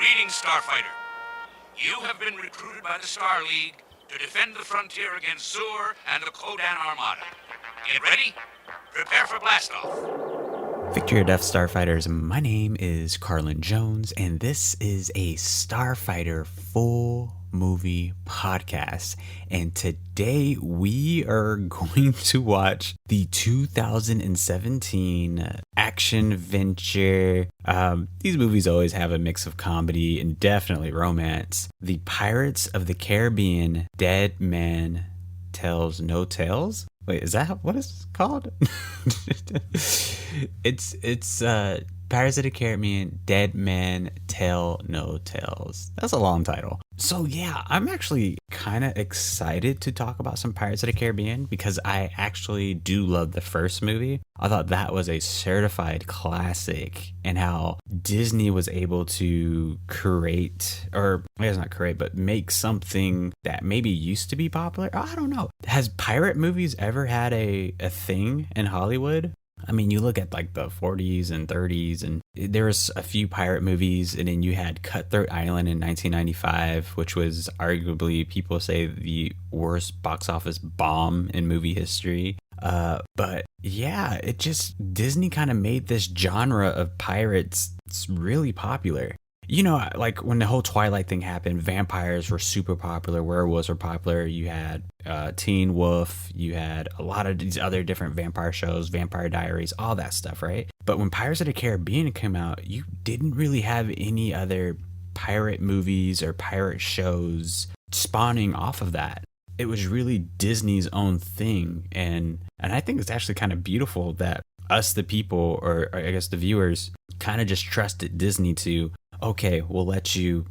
Greetings, Starfighter. You have been recruited by the Star League to defend the frontier against Zur and the Kodan Armada. Get ready? Prepare for blastoff. Victory, Death Starfighters. My name is Carlin Jones, and this is a Starfighter full movie podcast. And today we are going to watch the 2017 action venture. These movies always have a mix of comedy and definitely romance. The Pirates of the Caribbean, Dead Man Tells No Tales. Wait, is that what it's called? It's Pirates of the Caribbean, Dead Man Tell No Tales. That's a long title. So yeah, I'm actually kind of excited to talk about some Pirates of the Caribbean because I actually do love the first movie. I thought that was a certified classic, and how Disney was able to create, or I guess not create, but make something that maybe used to be popular. I don't know. Has pirate movies ever had a thing in Hollywood? I mean, you look at like the 40s and 30s, and there was a few pirate movies, and then you had Cutthroat Island in 1995, which was arguably, people say, the worst box office bomb in movie history. But yeah, Disney kind of made this genre of pirates really popular. You know, like when the whole Twilight thing happened, vampires were super popular, werewolves were popular. You had Teen Wolf, you had a lot of these other different vampire shows, Vampire Diaries, all that stuff, right? But when Pirates of the Caribbean came out, you didn't really have any other pirate movies or pirate shows spawning off of that. It was really Disney's own thing, and I think it's actually kind of beautiful that us, the people, or I guess the viewers, kind of just trusted Disney to, okay, we'll let you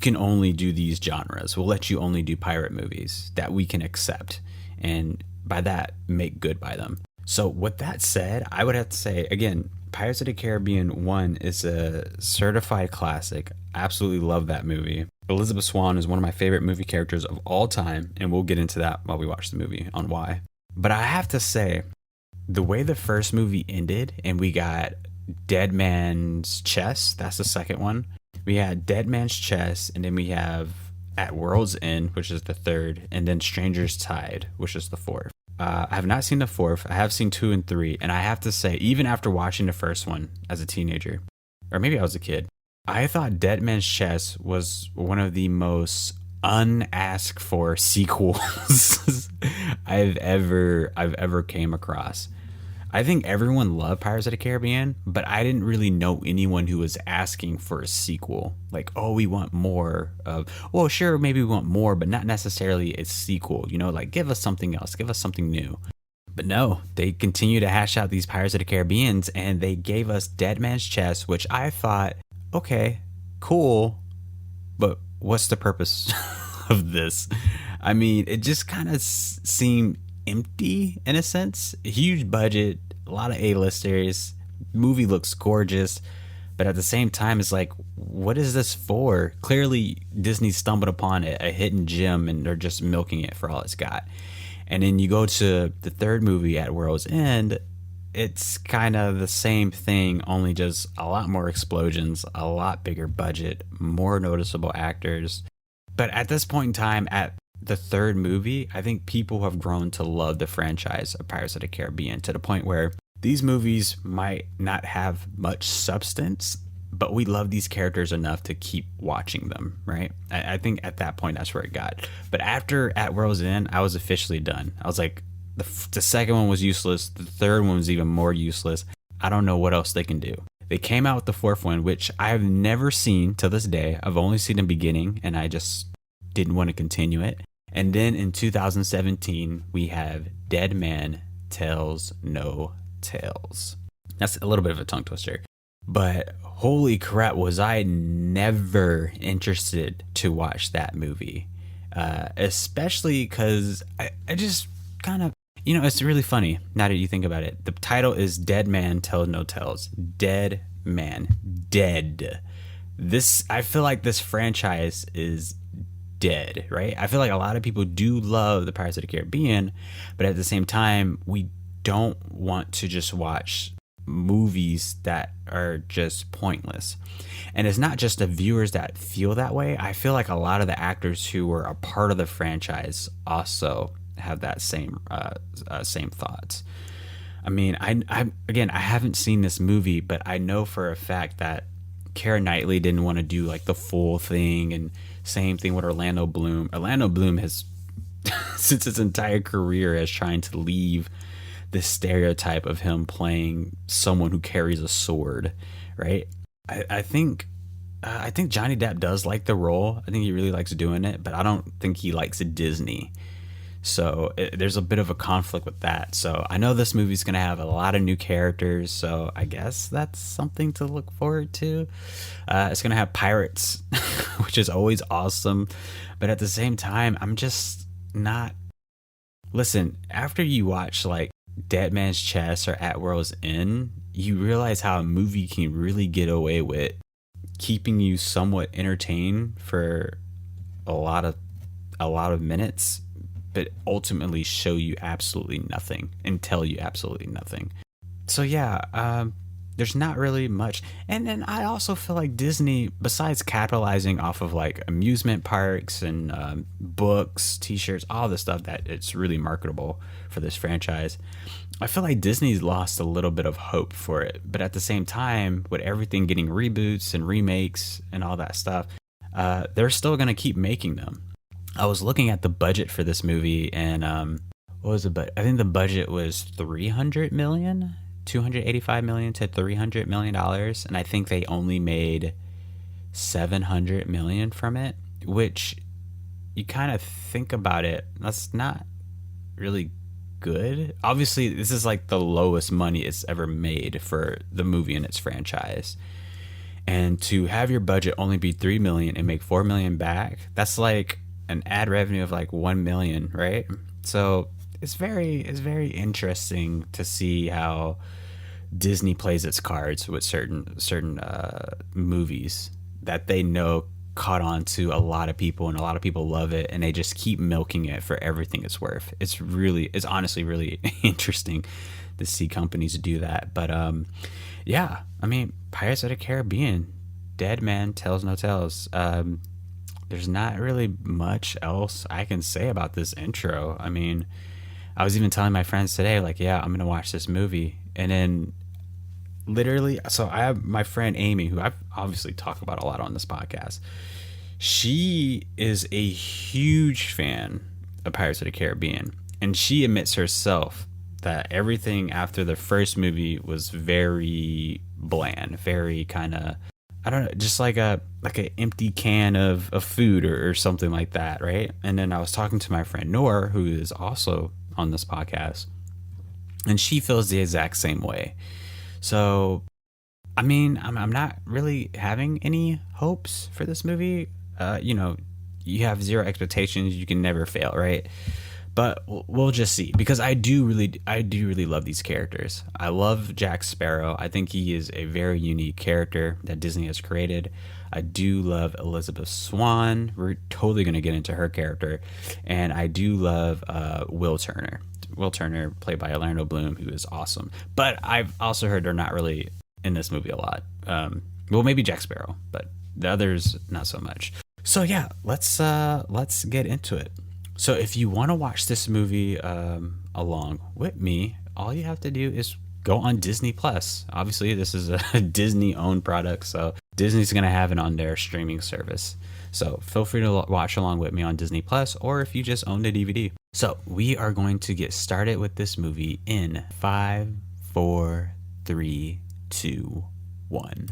can only do these genres. We'll let you only do pirate movies that we can accept, and by that, make good by them. So with that said, I would have to say, again, Pirates of the Caribbean 1 is a certified classic. Absolutely love that movie. Elizabeth Swan is one of my favorite movie characters of all time, and we'll get into that while we watch the movie on why. But I have to say, the way the first movie ended, and we got Dead Man's Chest, that's the second one. We had Dead Man's Chest, and then we have At World's End, which is the third, and then Stranger's Tide, which is the fourth. I have not seen the fourth. I have seen 2 and 3, and I have to say, even after watching the first one as a teenager, or maybe I was a kid, I thought Dead Man's Chest was one of the most unasked for sequels I've ever came across. I think everyone loved Pirates of the Caribbean, but I didn't really know anyone who was asking for a sequel. Like, oh, we want more of, well, sure, maybe we want more, but not necessarily a sequel. You know, like, give us something else, give us something new. But no, they continue to hash out these Pirates of the Caribbeans, and they gave us Dead Man's Chest, which I thought, okay, cool, but what's the purpose of this? I mean, it just kind of seemed empty in a sense. A huge budget, a lot of A-listers, movie looks gorgeous, but at the same time it's like, what is this for? Clearly Disney stumbled upon a hidden gem, and they're just milking it for all it's got. And then you go to the third movie, At World's End, it's kind of the same thing, only just a lot more explosions, a lot bigger budget, more noticeable actors. But at this point in time, at the third movie, I think people have grown to love the franchise of Pirates of the Caribbean to the point where these movies might not have much substance, but we love these characters enough to keep watching them, right? I think at that point, that's where it got. But after At World's End, I was officially done. I was like, the second one was useless. The third one was even more useless. I don't know what else they can do. They came out with the fourth one, which I've never seen to this day. I've only seen the beginning, and I just didn't want to continue it. And then in 2017, we have Dead Man Tells No Tales. That's a little bit of a tongue twister. But holy crap, was I never interested to watch that movie. Especially because I just kind of, you know, it's really funny now that you think about it. The title is Dead Man Tells No Tales. Dead Man. Dead. I feel like this franchise is dead, right? I feel like a lot of people do love the Pirates of the Caribbean, but at the same time, we don't want to just watch movies that are just pointless. And it's not just the viewers that feel that way. I feel like a lot of the actors who were a part of the franchise also have that same thoughts. I mean, I haven't seen this movie, but I know for a fact that Keira Knightley didn't want to do like the full thing, and same thing with Orlando Bloom. Orlando Bloom has, since his entire career, has trying to leave this stereotype of him playing someone who carries a sword, right? I think Johnny Depp does like the role. I think he really likes doing it, but I don't think he likes Disney. So there's a bit of a conflict with that. So I know this movie's going to have a lot of new characters. So I guess that's something to look forward to. It's going to have pirates, which is always awesome. But at the same time, I'm just not. Listen, after you watch like Dead Man's Chest or At World's End, you realize how a movie can really get away with keeping you somewhat entertained for a lot of minutes, but ultimately show you absolutely nothing and tell you absolutely nothing. So yeah, there's not really much. And then I also feel like Disney, besides capitalizing off of like amusement parks and books, t-shirts, all the stuff that it's really marketable for this franchise, I feel like Disney's lost a little bit of hope for it. But at the same time, with everything getting reboots and remakes and all that stuff, they're still going to keep making them. I was looking at the budget for this movie, and what was the budget? I think the budget was $300 million, $285 million to $300 million, and I think they only made $700 million from it. Which, you kind of think about it, that's not really good. Obviously, this is like the lowest money it's ever made for the movie in its franchise. And to have your budget only be $3 million and make $4 million back, that's like an ad revenue of like $1 million, right? So it's very interesting to see how Disney plays its cards with certain movies that they know caught on to a lot of people, and a lot of people love it, and they just keep milking it for everything it's worth. It's honestly really interesting to see companies do that. But yeah, I mean, Pirates of the Caribbean, Dead Man Tells No Tales. There's not really much else I can say about this intro. I mean, I was even telling my friends today, like, yeah, I'm gonna watch this movie, and then literally, so I have my friend Amy, who I've obviously talked about a lot on this podcast. She is a huge fan of Pirates of the Caribbean, and she admits herself that everything after the first movie was very bland, very kind of, I don't know, just like an empty can of food or something like that, right? And then I was talking to my friend Noor, who is also on this podcast, and she feels the exact same way. So, I mean, I'm not really having any hopes for this movie. You have zero expectations, you can never fail, right? But we'll just see, because I do really love these characters. I love Jack Sparrow. I think he is a very unique character that Disney has created. I do love Elizabeth Swan. We're totally going to get into her character. And I do love Will Turner. Will Turner, played by Orlando Bloom, who is awesome. But I've also heard they're not really in this movie a lot. Well, maybe Jack Sparrow, but the others, not so much. So yeah, let's get into it. So if you want to watch this movie along with me, all you have to do is go on Disney Plus. Obviously, this is a Disney-owned product, so Disney's going to have it on their streaming service. So feel free to watch along with me on Disney Plus, or if you just own the DVD. So we are going to get started with this movie in 5, 4, 3, 2, 1.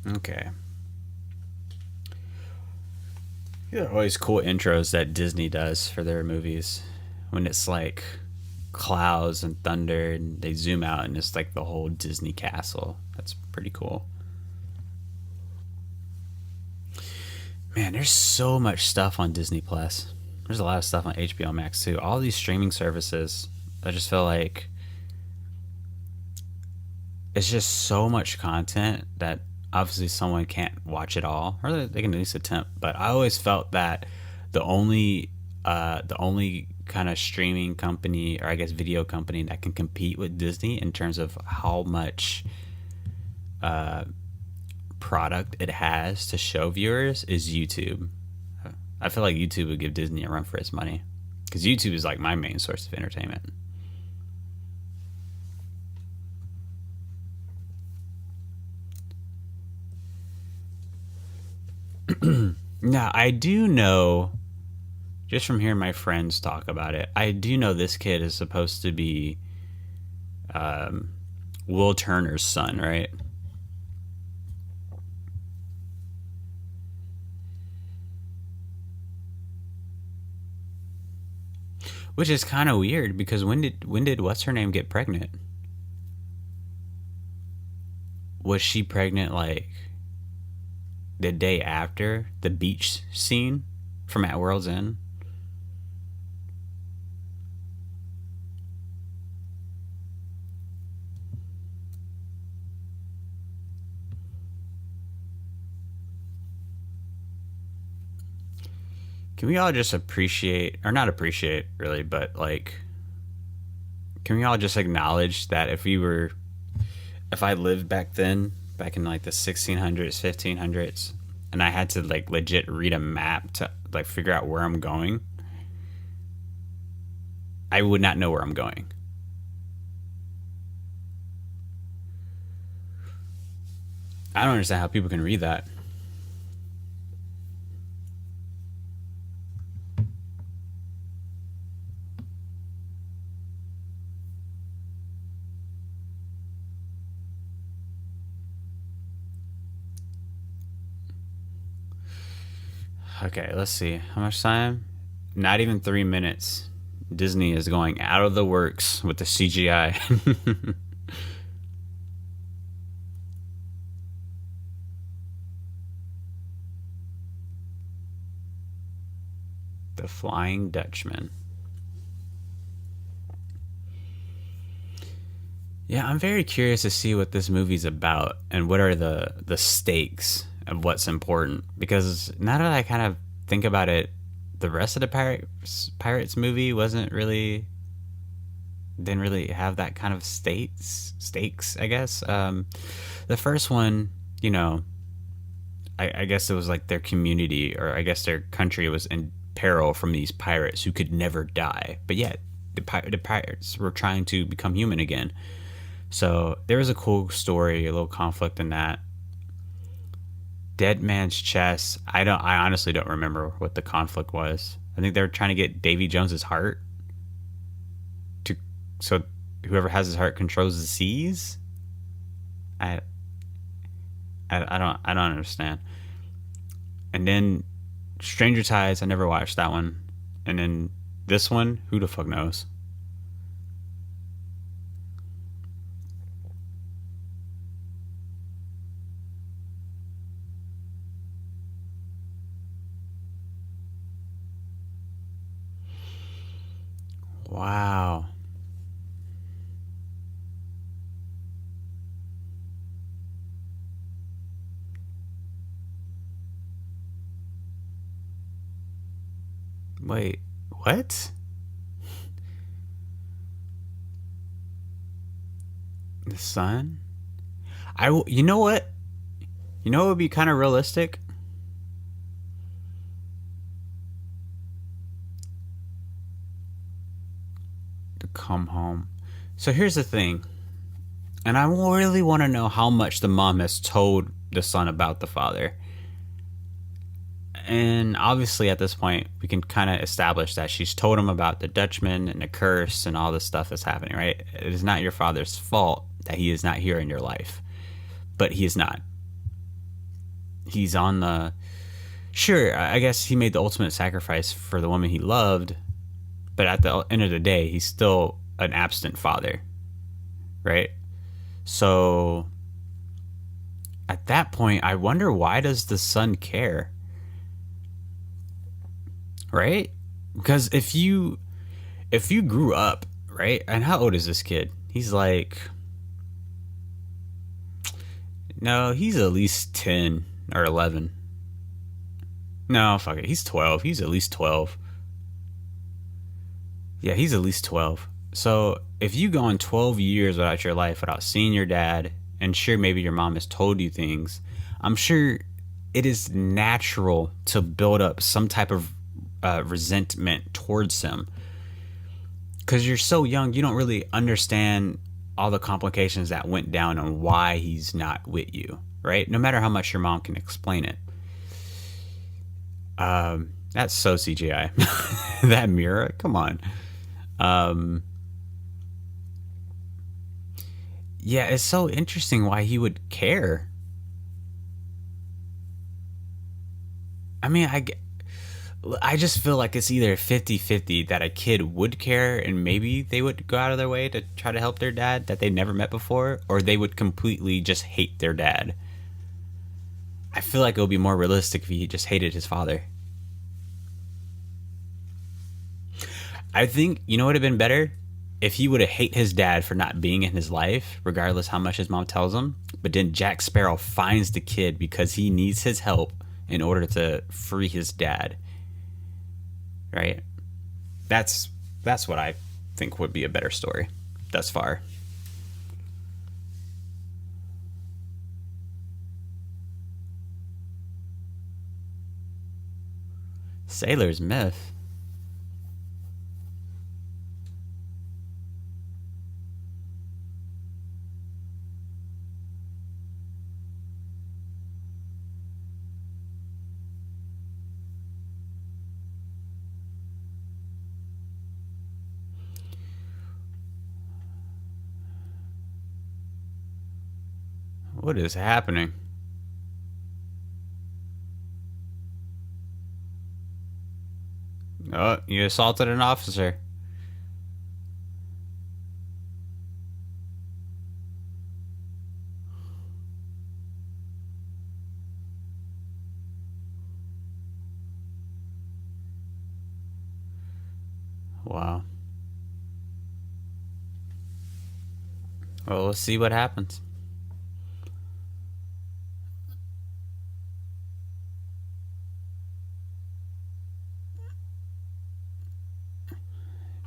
Okay. These are always cool intros that Disney does for their movies, when it's like clouds and thunder and they zoom out and it's like the whole Disney castle. That's pretty cool. Man, there's so much stuff on Disney Plus. There's a lot of stuff on HBO Max too. All these streaming services, I just feel like it's just so much content that obviously someone can't watch it all, or they can at least attempt. But I always felt that the only kind of streaming company, or I guess video company, that can compete with Disney in terms of how much product it has to show viewers is YouTube. I feel like YouTube would give Disney a run for its money, because YouTube is like my main source of entertainment. Now, I do know, just from hearing my friends talk about it, I do know this kid is supposed to be Will Turner's son, right? Which is kind of weird, because when did what's her name get pregnant? Was she pregnant like the day after the beach scene from At World's End? Can we all just appreciate, or not appreciate really, but like, can we all just acknowledge that if I lived back then, back in like the 1600s, 1500s, and I had to like legit read a map to like figure out where I'm going, I would not know where I'm going. I don't understand how people can read that. Okay, let's see. How much time? Not even 3 minutes. Disney is going out of the works with the CGI. The Flying Dutchman. Yeah, I'm very curious to see what this movie's about and what are the stakes of what's important. Because now that I kind of think about it, the rest of the Pirates movie didn't really have that kind of stakes, I guess. The first one, I guess it was like their community, or I guess their country was in peril from these pirates who could never die. But yet, the pirates were trying to become human again. So there was a cool story, a little conflict in that. Dead Man's Chest. I honestly don't remember what the conflict was. I think they were trying to get Davy Jones's heart so whoever has his heart controls the seas. I don't understand. And then Stranger Tides, I never watched that one. And then this one, who the fuck knows? Wow. Wait, what? The sun? You know what? You know what would be kind of realistic? To come home. So here's the thing. And I really want to know how much the mom has told the son about the father. And obviously at this point, we can kind of establish that she's told him about the Dutchman and the curse and all this stuff that's happening, right? It is not your father's fault that he is not here in your life. But he is not. He's on the... Sure, I guess he made the ultimate sacrifice for the woman he loved. But at the end of the day, he's still an absent father, right? So at that point, I wonder, why does the son care? Right? Because if you grew up, right? And how old is this kid? He's like No, he's at least 10 or 11. No, fuck it. He's 12. He's at least 12. Yeah, he's at least 12. So if you go on 12 years without your life, without seeing your dad, and sure, maybe your mom has told you things, I'm sure it is natural to build up some type of resentment towards him. Because you're so young, you don't really understand all the complications that went down and why he's not with you, right? No matter how much your mom can explain it. That's so CGI. That mirror, come on. Yeah, it's so interesting why he would care. I mean, I just feel like it's either 50-50 that a kid would care and maybe they would go out of their way to try to help their dad that they never met before, or they would completely just hate their dad. I feel like it would be more realistic if he just hated his father. I think, you know what would have been better? If he would have hate his dad for not being in his life, regardless how much his mom tells him, but then Jack Sparrow finds the kid because he needs his help in order to free his dad. Right? That's what I think would be a better story thus far. Sailor's Myth. What is happening? Oh, you assaulted an officer. Wow. Well, let's see what happens.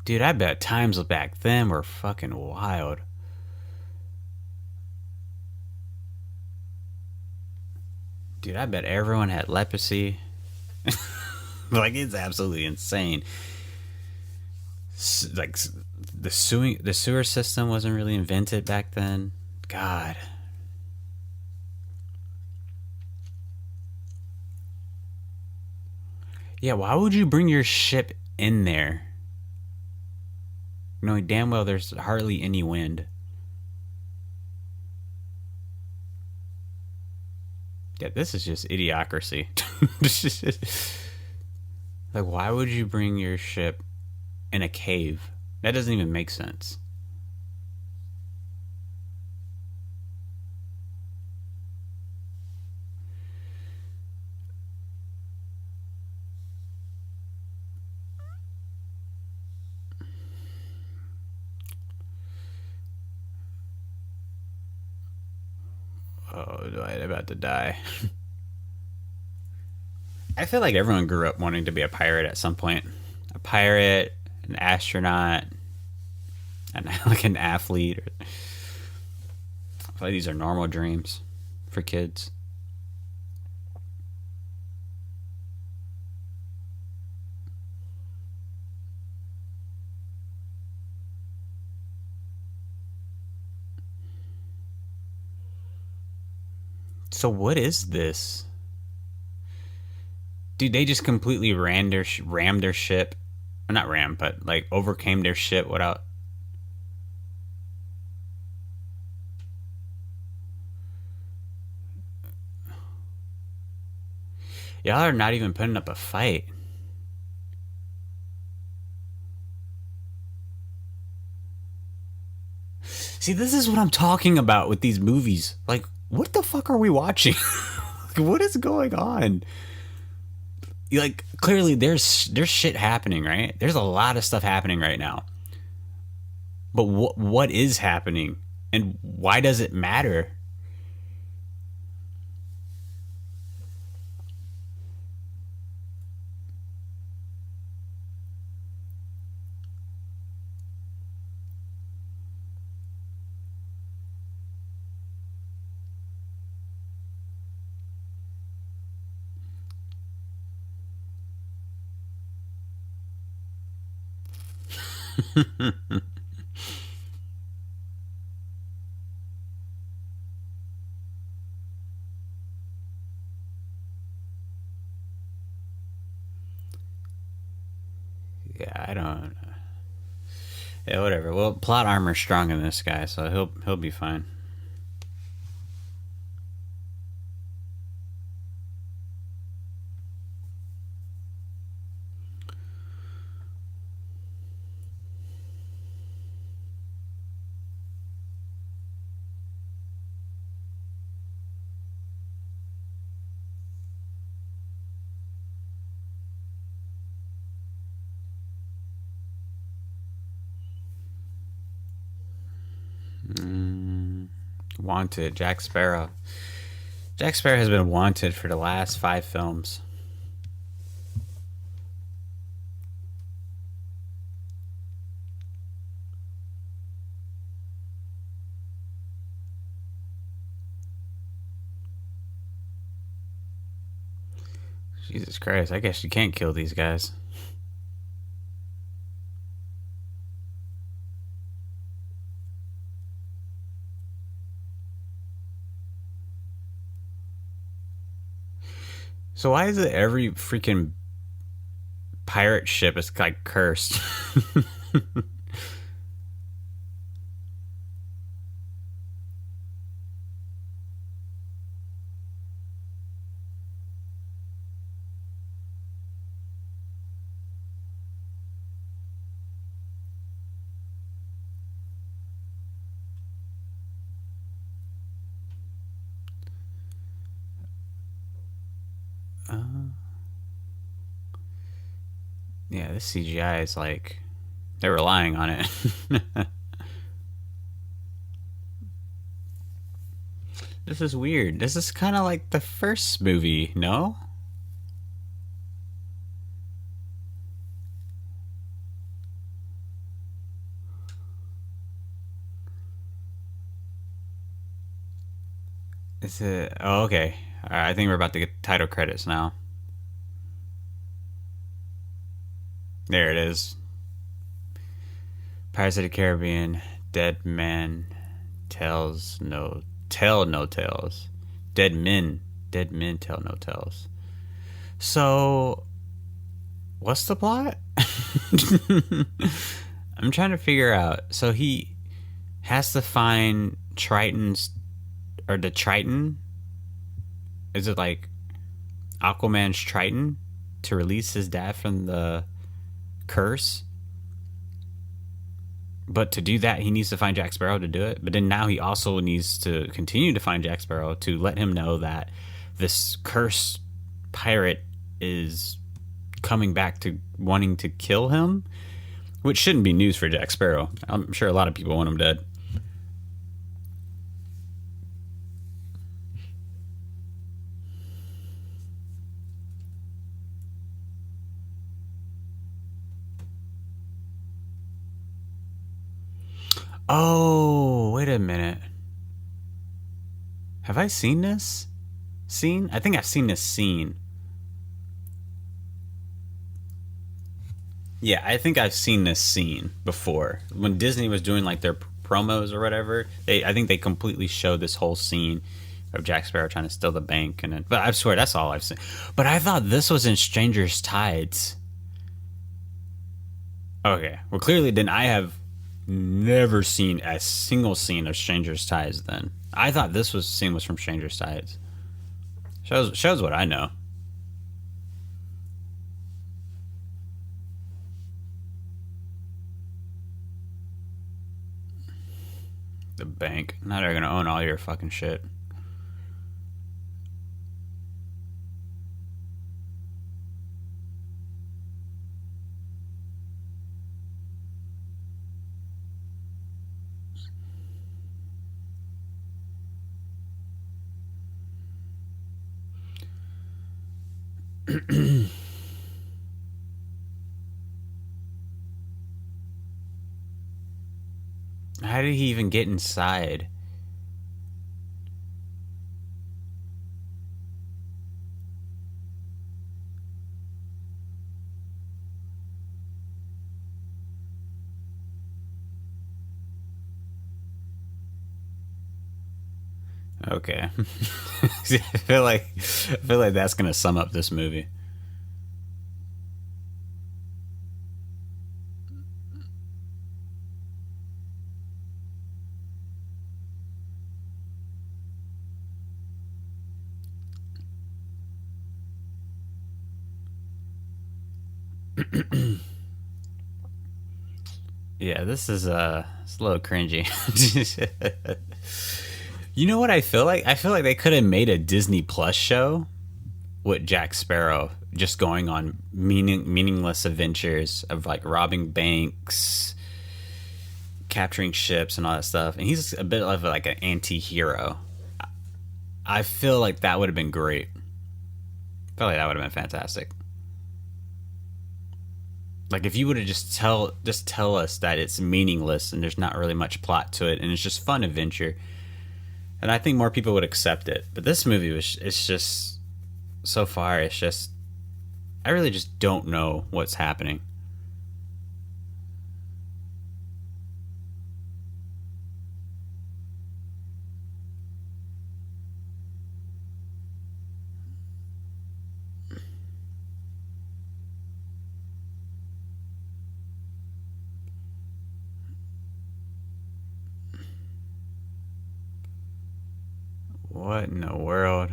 Dude, I bet times back then were fucking wild. Dude, I bet everyone had leprosy. Like, it's absolutely insane. Like, the sewer system wasn't really invented back then. God. Yeah, why would you bring your ship in there, knowing damn well there's hardly any wind? Yeah, this is just idiocracy. Like, why would you bring your ship in a cave? That doesn't even make sense. Oh, I'm about to die. I feel like everyone grew up wanting to be a pirate at some point. A pirate, an astronaut, and like an athlete. I feel like these are normal dreams for kids. So what is this? Dude, they just completely rammed their ship. Not rammed, but like overcame their ship without... Y'all are not even putting up a fight. See, this is what I'm talking about with these movies. Like, what the fuck are we watching? What is going on? Like, clearly there's shit happening, right? There's a lot of stuff happening right now. But what is happening? And why does it matter? Yeah, I don't. Yeah, whatever. Well, plot armor's strong in this guy, so he'll be fine. Wanted, Jack Sparrow. Jack Sparrow has been wanted for the last 5 films. Jesus Christ, I guess you can't kill these guys. So why is it every freaking pirate ship is like cursed? Yeah, this CGI is like they're relying on it. This is weird. This is kind of like the first movie, no? Is it? Oh, okay. All right, I think we're about to get title credits now. There it is. Pirates of the Caribbean, Dead Man Tells No Tell No Tales. Dead Men Tell No Tales. So, what's the plot? I'm trying to figure out. So he has to find Triton's or the Triton. Is it like Aquaman's Triton to release his dad from the curse? But to do that, he needs to find Jack Sparrow to do it. But then now he also needs to continue to find Jack Sparrow to let him know that this cursed pirate is coming back to wanting to kill him, which shouldn't be news for Jack Sparrow. I'm sure a lot of people want him dead. Oh, wait a minute. Have I seen this scene? I think I've seen this scene. Yeah, I think I've seen this scene before. When Disney was doing like their promos or whatever, I think they completely showed this whole scene of Jack Sparrow trying to steal the bank, and but I swear that's all I've seen. But I thought this was in Stranger's Tides. Okay, well clearly then I have never seen a single scene of Stranger's Tides. Then I thought this scene was from Stranger's Tides. Shows what I know. The bank. Now they're gonna own all your fucking shit. How did he even get inside? Okay. I feel like that's gonna sum up this movie. Yeah, this is it's a little cringy. You know what I feel like? I feel like they could have made a Disney Plus show with Jack Sparrow just going on meaningless adventures of like robbing banks, capturing ships, and all that stuff. And he's a bit of like an anti-hero. I feel like that would have been great. I feel like that would have been fantastic. Like if you would have just tell us that it's meaningless and there's not really much plot to it and it's just fun adventure, and I think more people would accept it. But this movie it's just so far it's just I really just don't know what's happening. What in the world?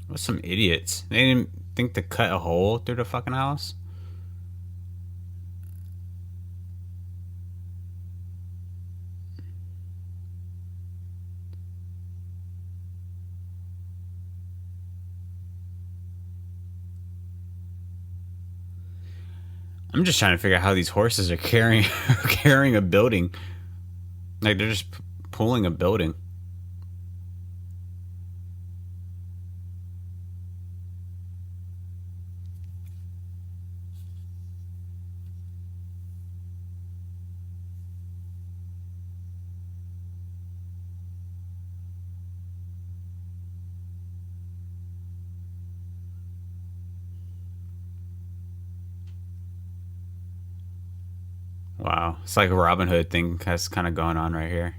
What some idiots? They didn't think to cut a hole through the fucking house. I'm just trying to figure out how these horses are carrying carrying a building. Like they're just pulling a building. Wow, it's like a Robin Hood thing that's kind of going on right here.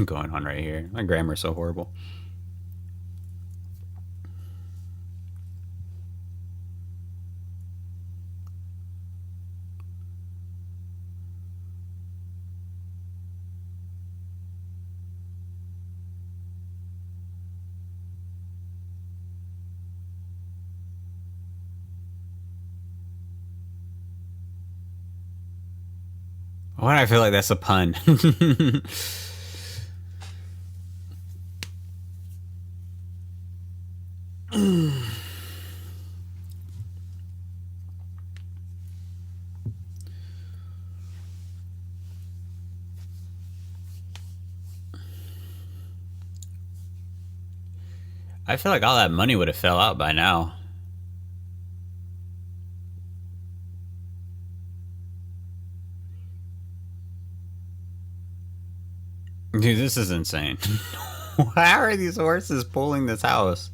Going on right here. My grammar's so horrible. Why do I feel like that's a pun? I feel like all that money would have fell out by now. Dude, this is insane. How are these horses pulling this house?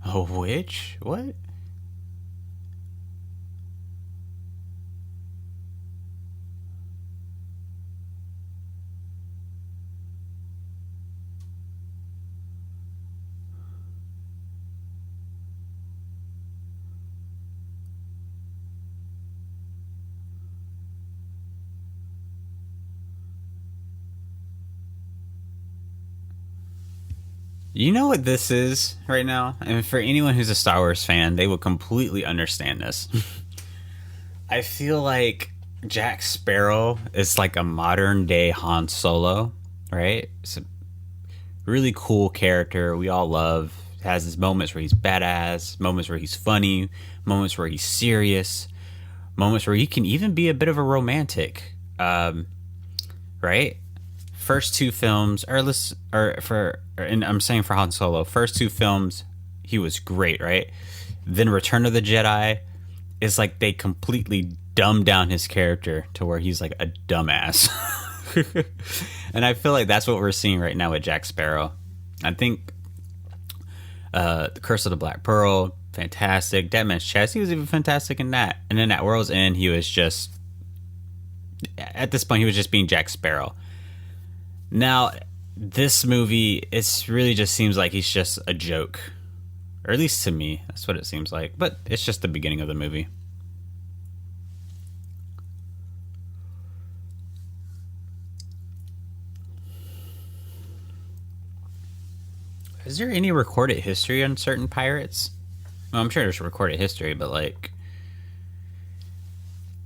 A witch? What? You know what this is right now? And for anyone who's a Star Wars fan, they will completely understand this. I feel like Jack Sparrow is like a modern day Han Solo, right? It's a really cool character we all love. Has his moments where he's badass, moments where he's funny, moments where he's serious, moments where he can even be a bit of a romantic, right? First two films, and I'm saying for Han Solo, first two films, he was great, right? Then Return of the Jedi is like they completely dumbed down his character to where he's like a dumbass. And I feel like that's what we're seeing right now with Jack Sparrow. I think The Curse of the Black Pearl, fantastic. Dead Man's Chest, he was even fantastic in that. And then at World's End, he was just, at this point, he was just being Jack Sparrow. Now, this movie, it really just seems like he's just a joke. Or at least to me, that's what it seems like. But it's just the beginning of the movie. Is there any recorded history on certain pirates? Well, I'm sure there's recorded history, but like...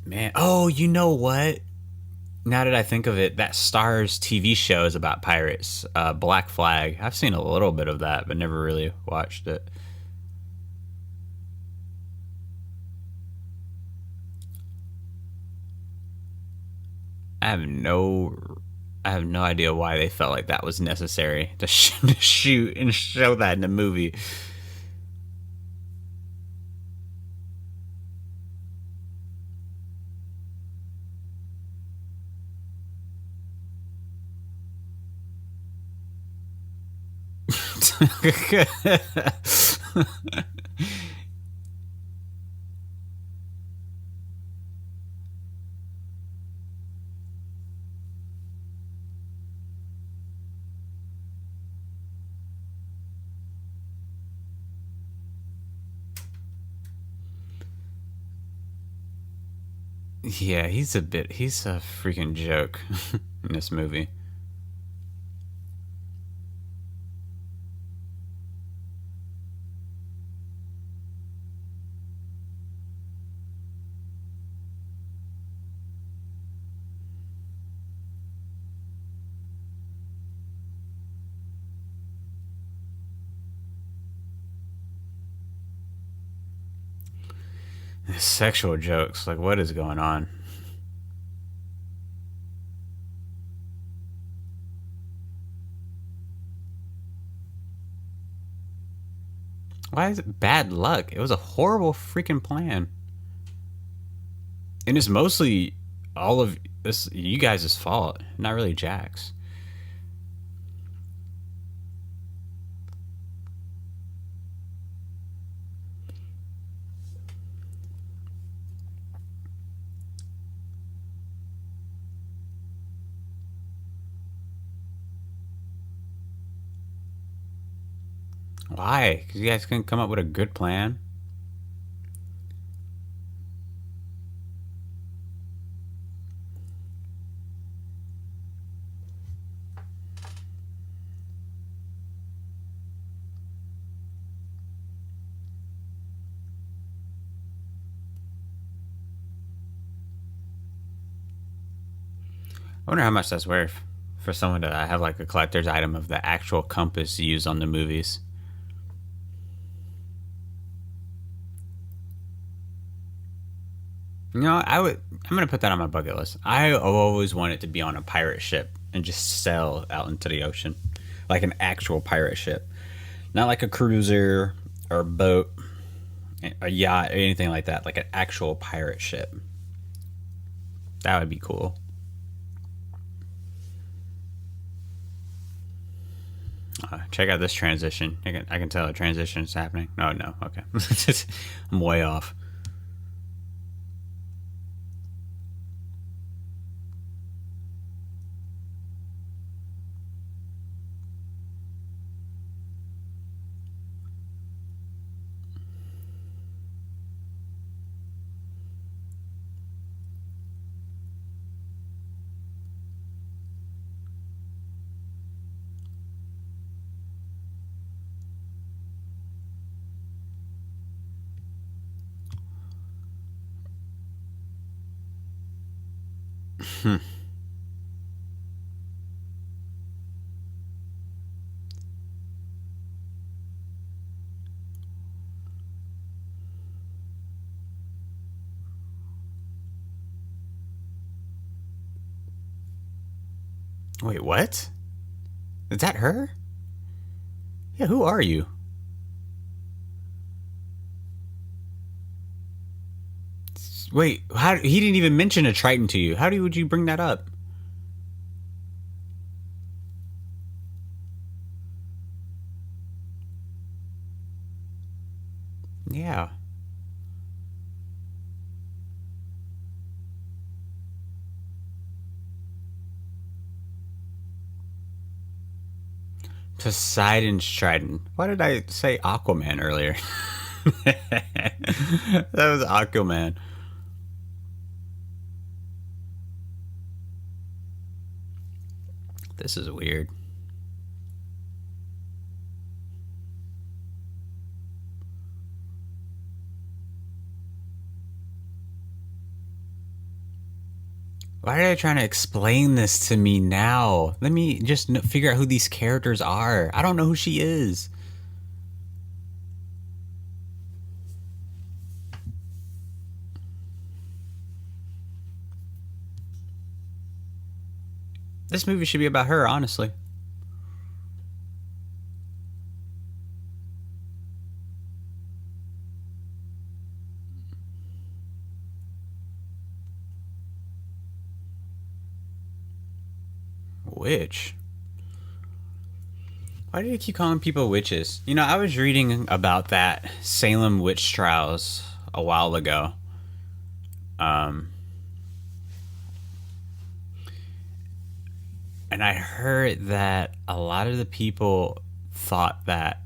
Man, oh, you know what? Now that I think of it, that Starz TV show is about pirates. Black Flag. I've seen a little bit of that, but never really watched it. I have no idea why they felt like that was necessary to shoot and show that in the movie. Yeah, he's a freaking joke in this movie. Sexual jokes, like what is going on? Why is it bad luck? It was a horrible freaking plan. And it's mostly all of this you guys' fault, not really Jack's. Why? Because you guys couldn't come up with a good plan? I wonder how much that's worth for someone to have like a collector's item of the actual compass used on the movies. You know, I'm gonna put that on my bucket list. I always wanted to be on a pirate ship and just sail out into the ocean, like an actual pirate ship, not like a cruiser or a boat, a yacht, or anything like that. Like an actual pirate ship. That would be cool. Check out this transition. I can tell a transition is happening. No, okay. I'm way off. Wait, what? Is that her? Yeah, who are you? Wait, how he didn't even mention a Triton to you. Would you bring that up? Yeah. Poseidon's Trident. Why did I say Aquaman earlier? That was Aquaman. This is weird. Why are they trying to explain this to me now? Let me just figure out who these characters are. I don't know who she is. This movie should be about her, honestly. Witch? Why do they keep calling people witches? You know, I was reading about that Salem witch trials a while ago. And I heard that a lot of the people thought that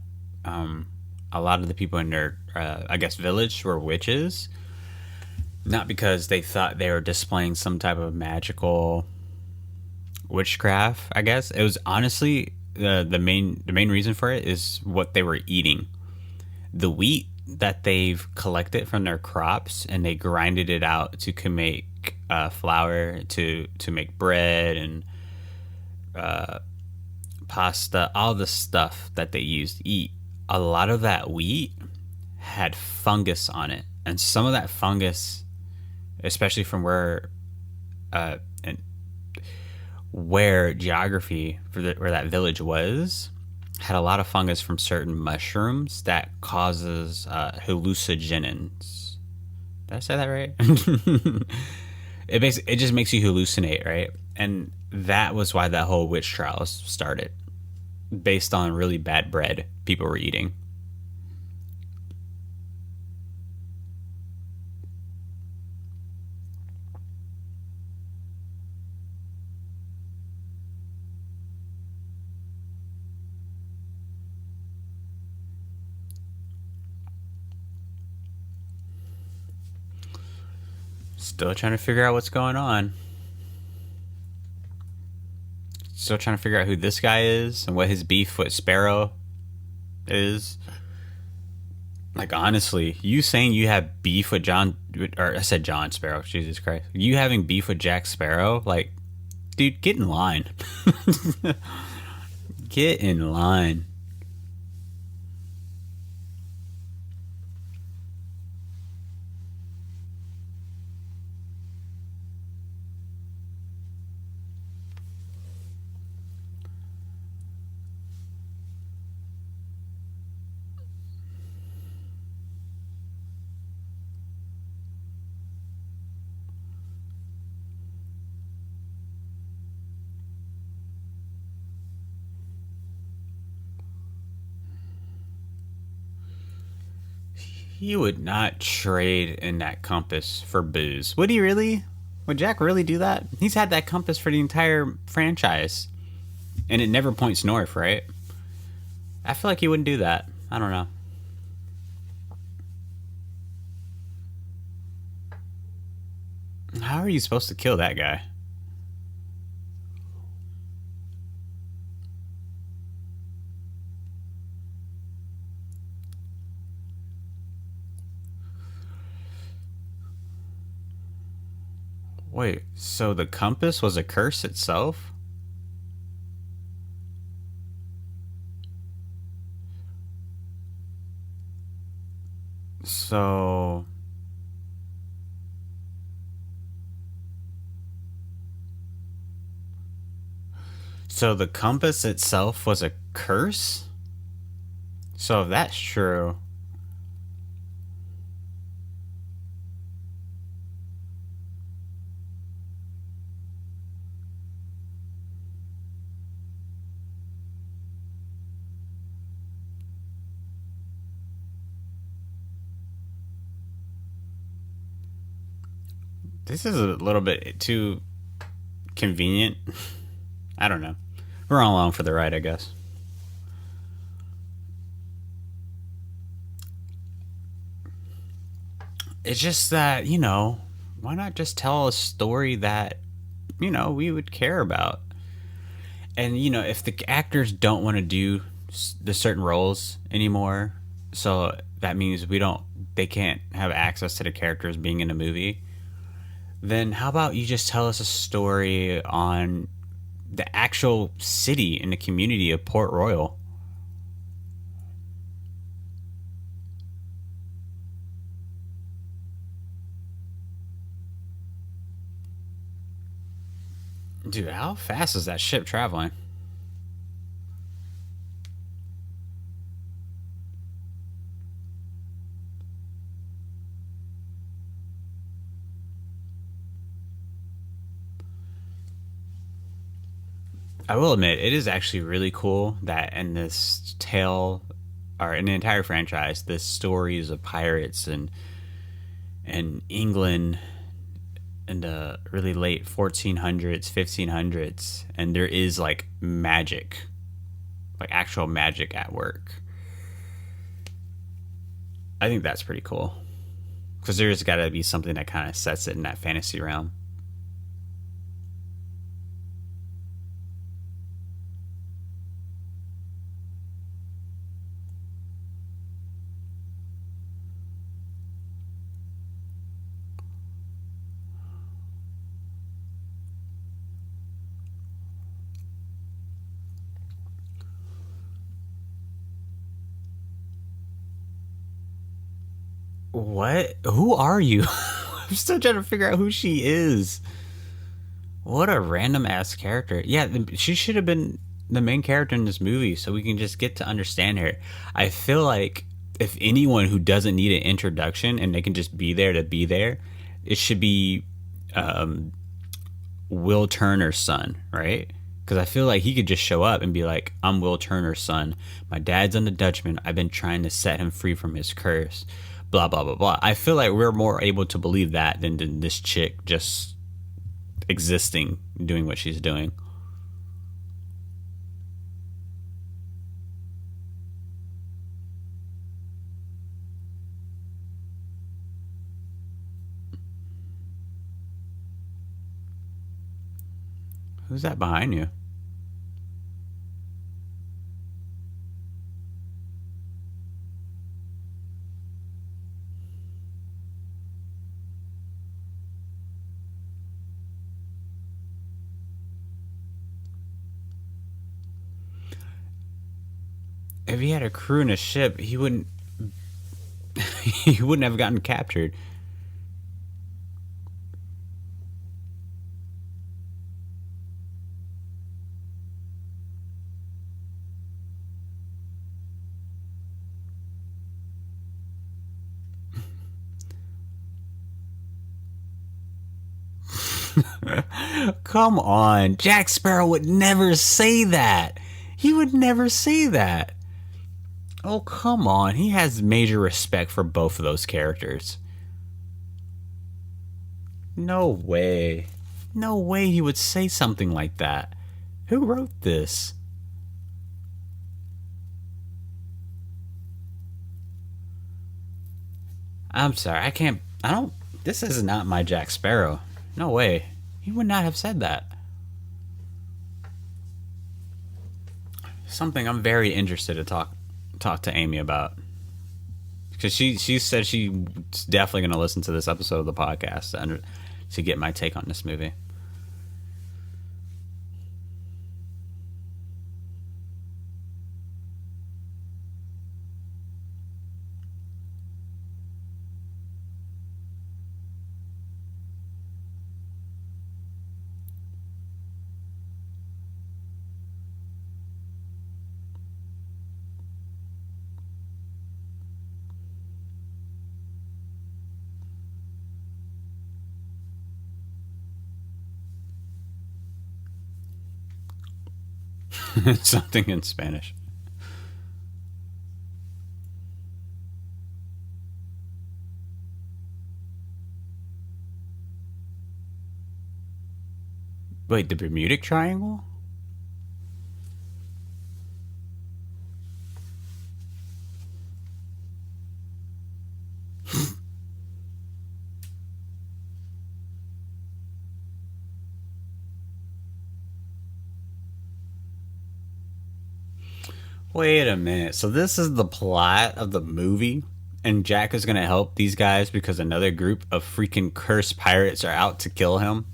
a lot of the people in their, I guess, village were witches. Not because they thought they were displaying some type of magical witchcraft, I guess. It was honestly the main reason for it is what they were eating. The wheat that they've collected from their crops, and they grinded it out to make flour to make bread and pasta, all the stuff that they used to eat. A lot of that wheat had fungus on it, and some of that fungus, especially from where geography where that village was, had a lot of fungus from certain mushrooms that causes hallucinogens. Did I say that right? It just makes you hallucinate, right? And that was why that whole witch trials started, based on really bad bread people were eating. Still trying to figure out what's going on. Still trying to figure out who this guy is and what his beef with Sparrow is. Like, honestly, you saying you have beef with or I said John Sparrow, Jesus Christ. You having beef with Jack Sparrow? Like, dude, get in line. Get in line. He would not trade in that compass for booze. Would he really? Would Jack really do that? He's had that compass for the entire franchise. And it never points north, right? I feel like he wouldn't do that. I don't know. How are you supposed to kill that guy? Wait, so the compass was a curse itself? So So the compass itself was a curse? So if that's true, this is a little bit too convenient. I don't know. We're all along for the ride, I guess. It's just that, why not just tell a story that, we would care about? And, if the actors don't want to do the certain roles anymore, so that means they can't have access to the characters being in a movie, then how about you just tell us a story on the actual city and the community of Port Royal? Dude, how fast is that ship traveling? I will admit, it is actually really cool that in this tale, or in the entire franchise, the stories of pirates and England in the really late 1400s, 1500s, and there is like magic, like actual magic at work. I think that's pretty cool because there's got to be something that kind of sets it in that fantasy realm. What? Who are you? I'm still trying to figure out who she is. What a random ass character. Yeah, she should have been the main character in this movie so we can just get to understand her. I feel like if anyone who doesn't need an introduction and they can just be there to be there, it should be um, Will Turner's son, right? Because I feel like he could just show up and be like, I'm Will Turner's son. My dad's on the Dutchman. I've been trying to set him free from his curse. Blah, blah, blah, blah. I feel like we're more able to believe that than this chick just existing, doing what she's doing. Who's that behind you? If he had a crew in a ship, he wouldn't he wouldn't have gotten captured. Come on. Jack Sparrow would never say that. He would never say that. Oh, come on. He has major respect for both of those characters. No way. No way he would say something like that. Who wrote this? I'm sorry. I don't. This is not my Jack Sparrow. No way. He would not have said that. Something I'm very interested to talk to Amy about. Because she said she's definitely going to listen to this episode of the podcast to get my take on this movie. Something in Spanish. Wait, the Bermudic Triangle? Wait a minute. So this is the plot of the movie? And Jack is going to help these guys because another group of freaking cursed pirates are out to kill him?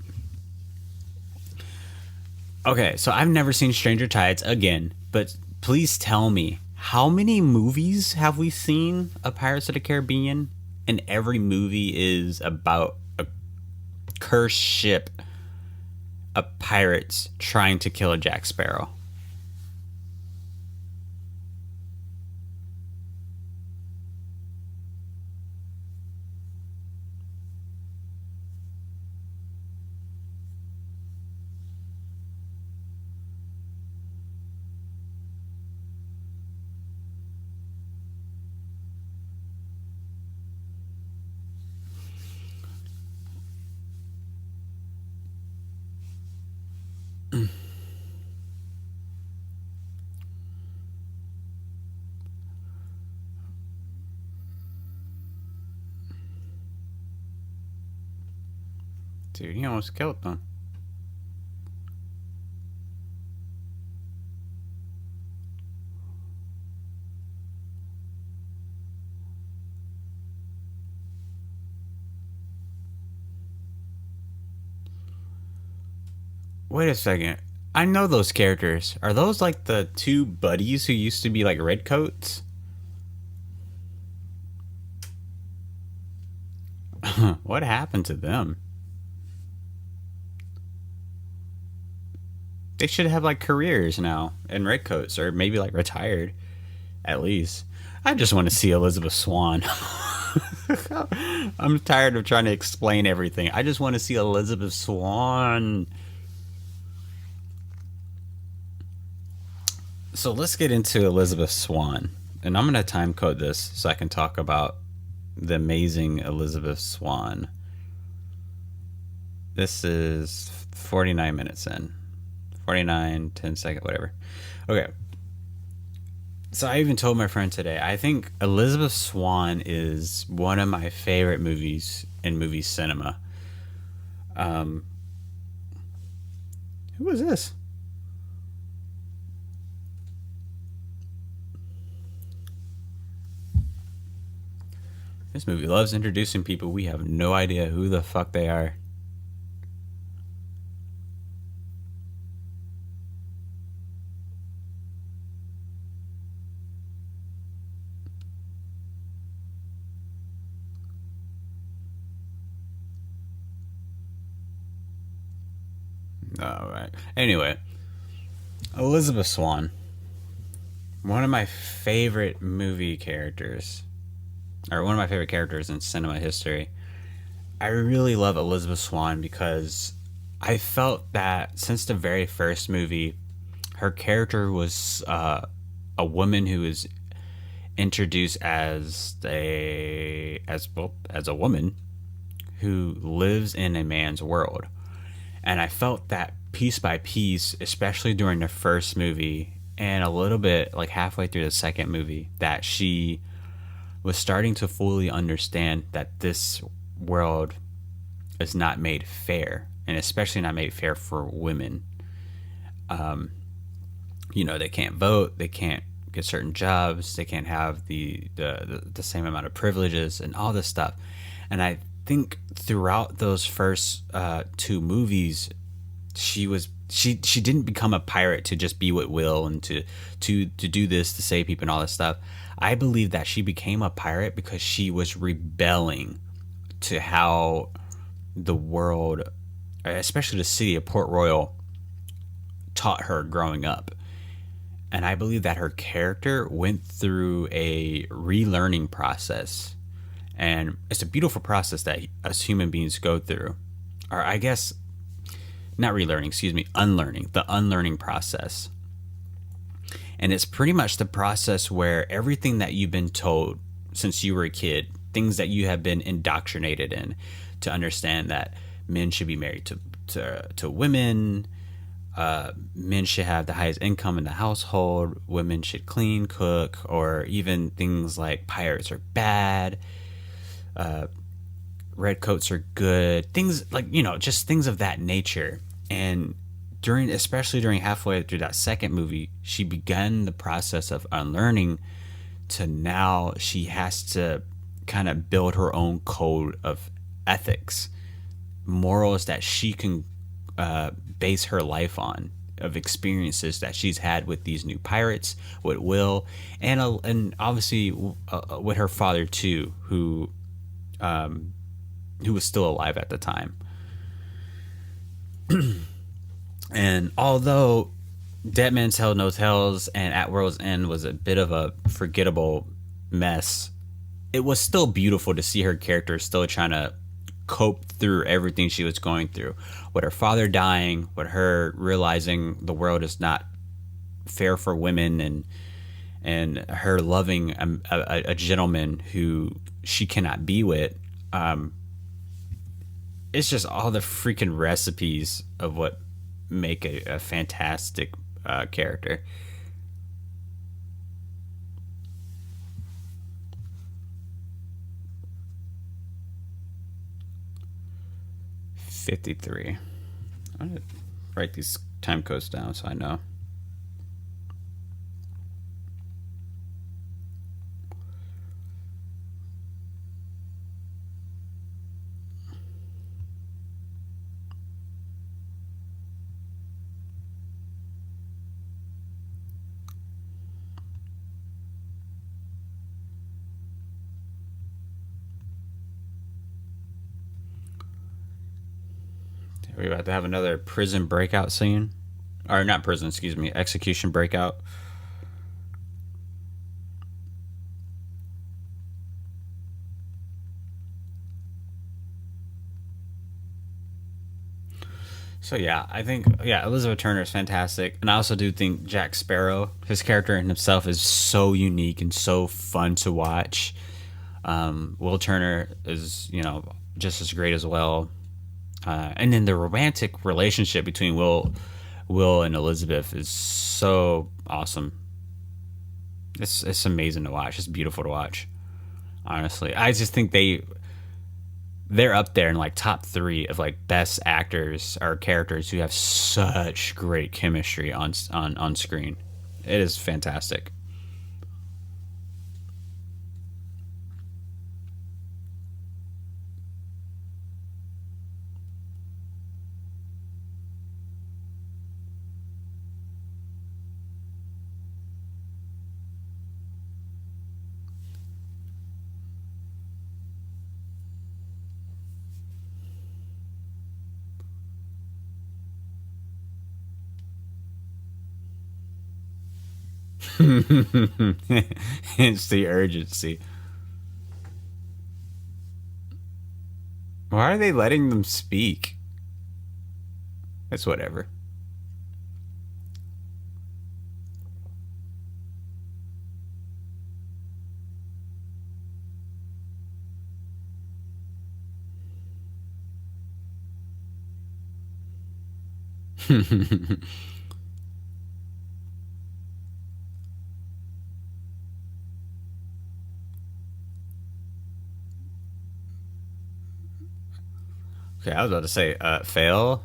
Okay, so I've never seen Stranger Tides again, but please tell me, how many movies have we seen of Pirates of the Caribbean? And every movie is about a cursed ship of pirates trying to kill a Jack Sparrow. Dude, he almost killed them. Wait a second. I know those characters. Are those like the two buddies who used to be like redcoats? What happened to them? They should have like careers now in redcoats, or maybe like retired at least. I just want to see Elizabeth Swan. I'm tired of trying to explain everything. I just want to see Elizabeth Swan. So let's get into Elizabeth Swan. And I'm going to time code this so I can talk about the amazing Elizabeth Swan. This is 49 minutes in. 49, 10 seconds, whatever. Okay. So I even told my friend today, I think Elizabeth Swan is one of my favorite movies in movie cinema. Who is this? This movie loves introducing people we have no idea who the fuck they are. Alright. Anyway, Elizabeth Swan. One of my favorite movie characters. Or one of my favorite characters in cinema history. I really love Elizabeth Swan because I felt that since the very first movie, her character was a woman who is introduced as a woman who lives in a man's world. And I felt that piece by piece, especially during the first movie and a little bit like halfway through the second movie, that she was starting to fully understand that this world is not made fair, and especially not made fair for women. They can't vote, they can't get certain jobs, they can't have the same amount of privileges and all this stuff. And I think throughout those first two movies, she didn't become a pirate to just be with Will and to do this, to save people and all this stuff. I believe that she became a pirate because she was rebelling to how the world, especially the city of Port Royal, taught her growing up. And I believe that her character went through a relearning process. And it's a beautiful process that us human beings go through. Or I guess, not relearning, unlearning. The unlearning process. And it's pretty much the process where everything that you've been told since you were a kid, things that you have been indoctrinated in, to understand that men should be married to women, men should have the highest income in the household, women should clean, cook, or even things like pirates are bad, red coats are good, things like, just things of that nature. And especially during halfway through that second movie, she began the process of unlearning, to now she has to kind of build her own code of ethics, morals that she can base her life on, of experiences that she's had with these new pirates, with Will, and obviously with her father too, who was still alive at the time. And although Dead Man Tell No Tales and At World's End was a bit of a forgettable mess, it was still beautiful to see her character still trying to cope through everything she was going through, with her father dying, with her realizing the world is not fair for women, and her loving a gentleman who she cannot be with. It's just all the freaking recipes of what make a fantastic character. $53. I'm gonna write these time codes down so I know. We're about to have another prison breakout scene. Or not prison, excuse me, execution breakout. So yeah, I think Elizabeth Turner is fantastic, and I also do think Jack Sparrow, his character in himself, is so unique and so fun to watch. Will Turner is just as great as well, and then the romantic relationship between Will and Elizabeth is so awesome. It's amazing to watch. It's beautiful to watch. Honestly, I just think they're up there in like top 3 of like best actors or characters who have such great chemistry on screen. It is fantastic. It's the urgency. Why are they letting them speak? It's whatever. Okay, I was about to say, fail.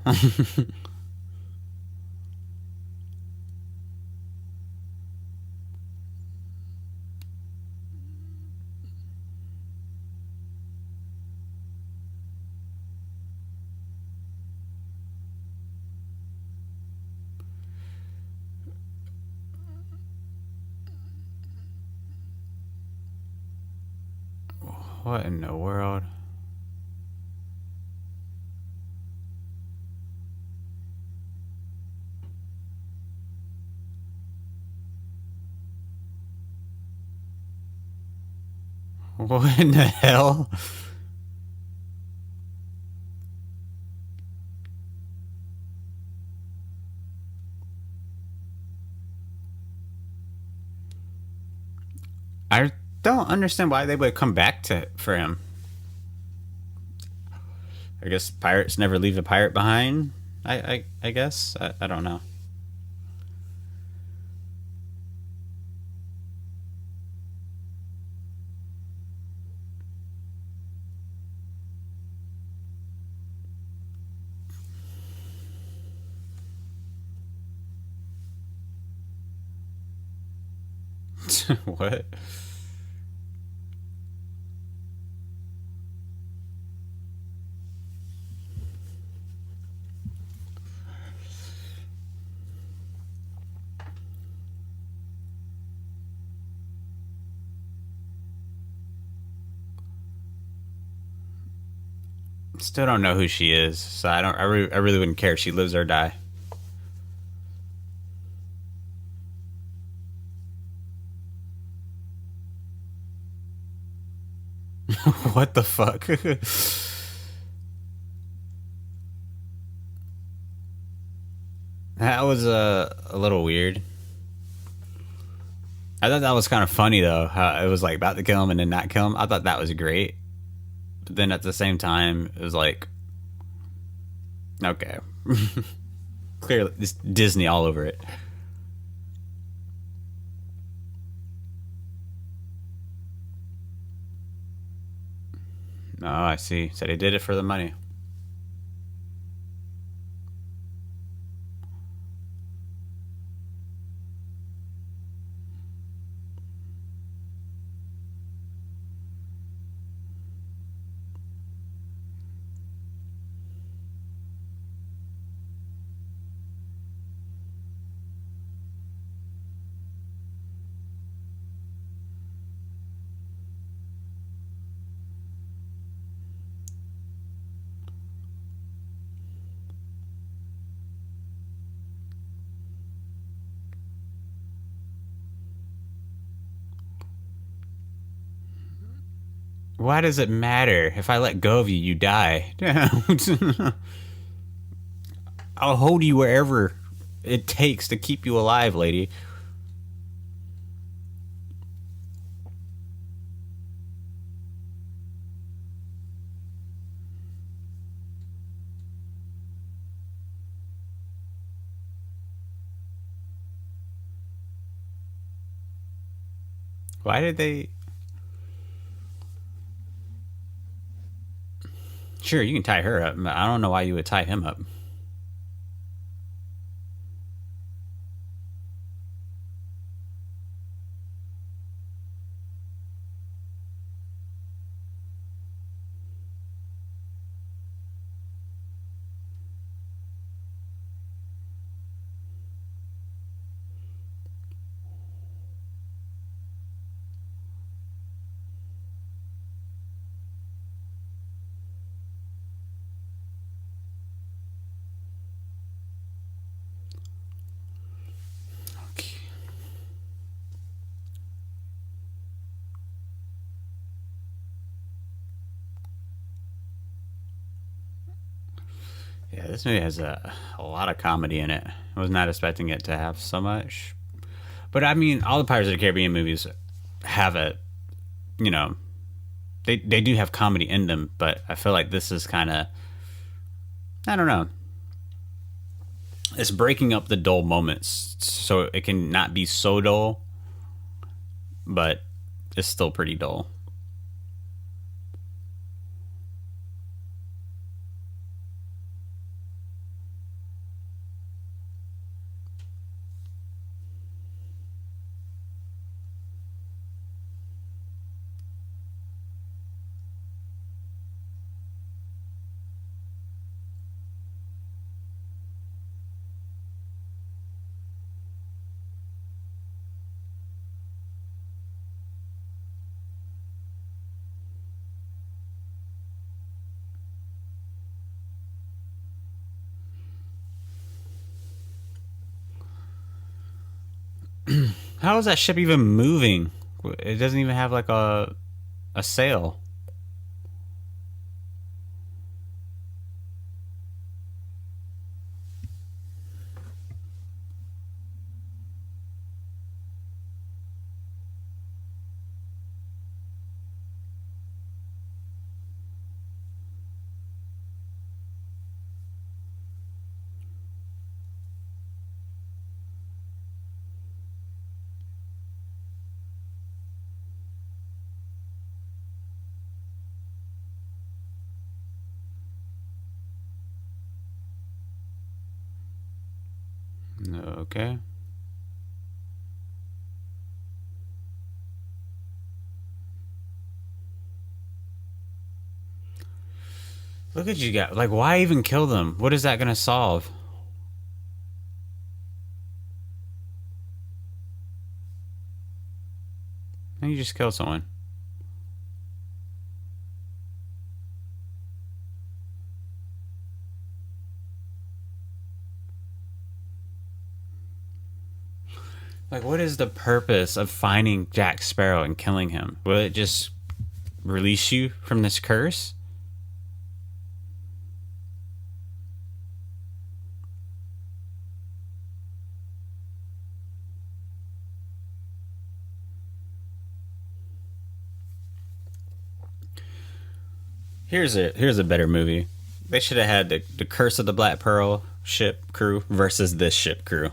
What in the world? What in the hell? I don't understand why they would come back to for him. I guess pirates never leave a pirate behind. I guess I don't know. What? Still don't know who she is, so I don't. I really wouldn't care if she lives or die. What the fuck? That was a little weird. I thought that was kind of funny though. How it was like about to kill him and then not kill him. I thought that was great. But then at the same time, it was like, okay, clearly it's Disney all over it. Oh, I see. Said he did it for the money. Why does it matter? If I let go of you, you die. I'll hold you wherever it takes to keep you alive, lady. Why did they? Sure, you can tie her up. I don't know why you would tie him up. Okay. Yeah, this movie has a lot of comedy in it. I was not expecting it to have so much. But I mean, all the Pirates of the Caribbean movies have a, you know, they do have comedy in them, but I feel like this is kind of, I don't know. It's breaking up the dull moments so it can not be so dull, but it's still pretty dull. How is that ship even moving? It doesn't even have like a sail. Okay. Look at you guys. Like, why even kill them? What is that gonna solve? And you just kill someone. Like, what is the purpose of finding Jack Sparrow and killing him? Will it just release you from this curse? Here's a better movie. They should have had the Curse of the Black Pearl ship crew versus this ship crew.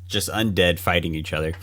Just undead fighting each other.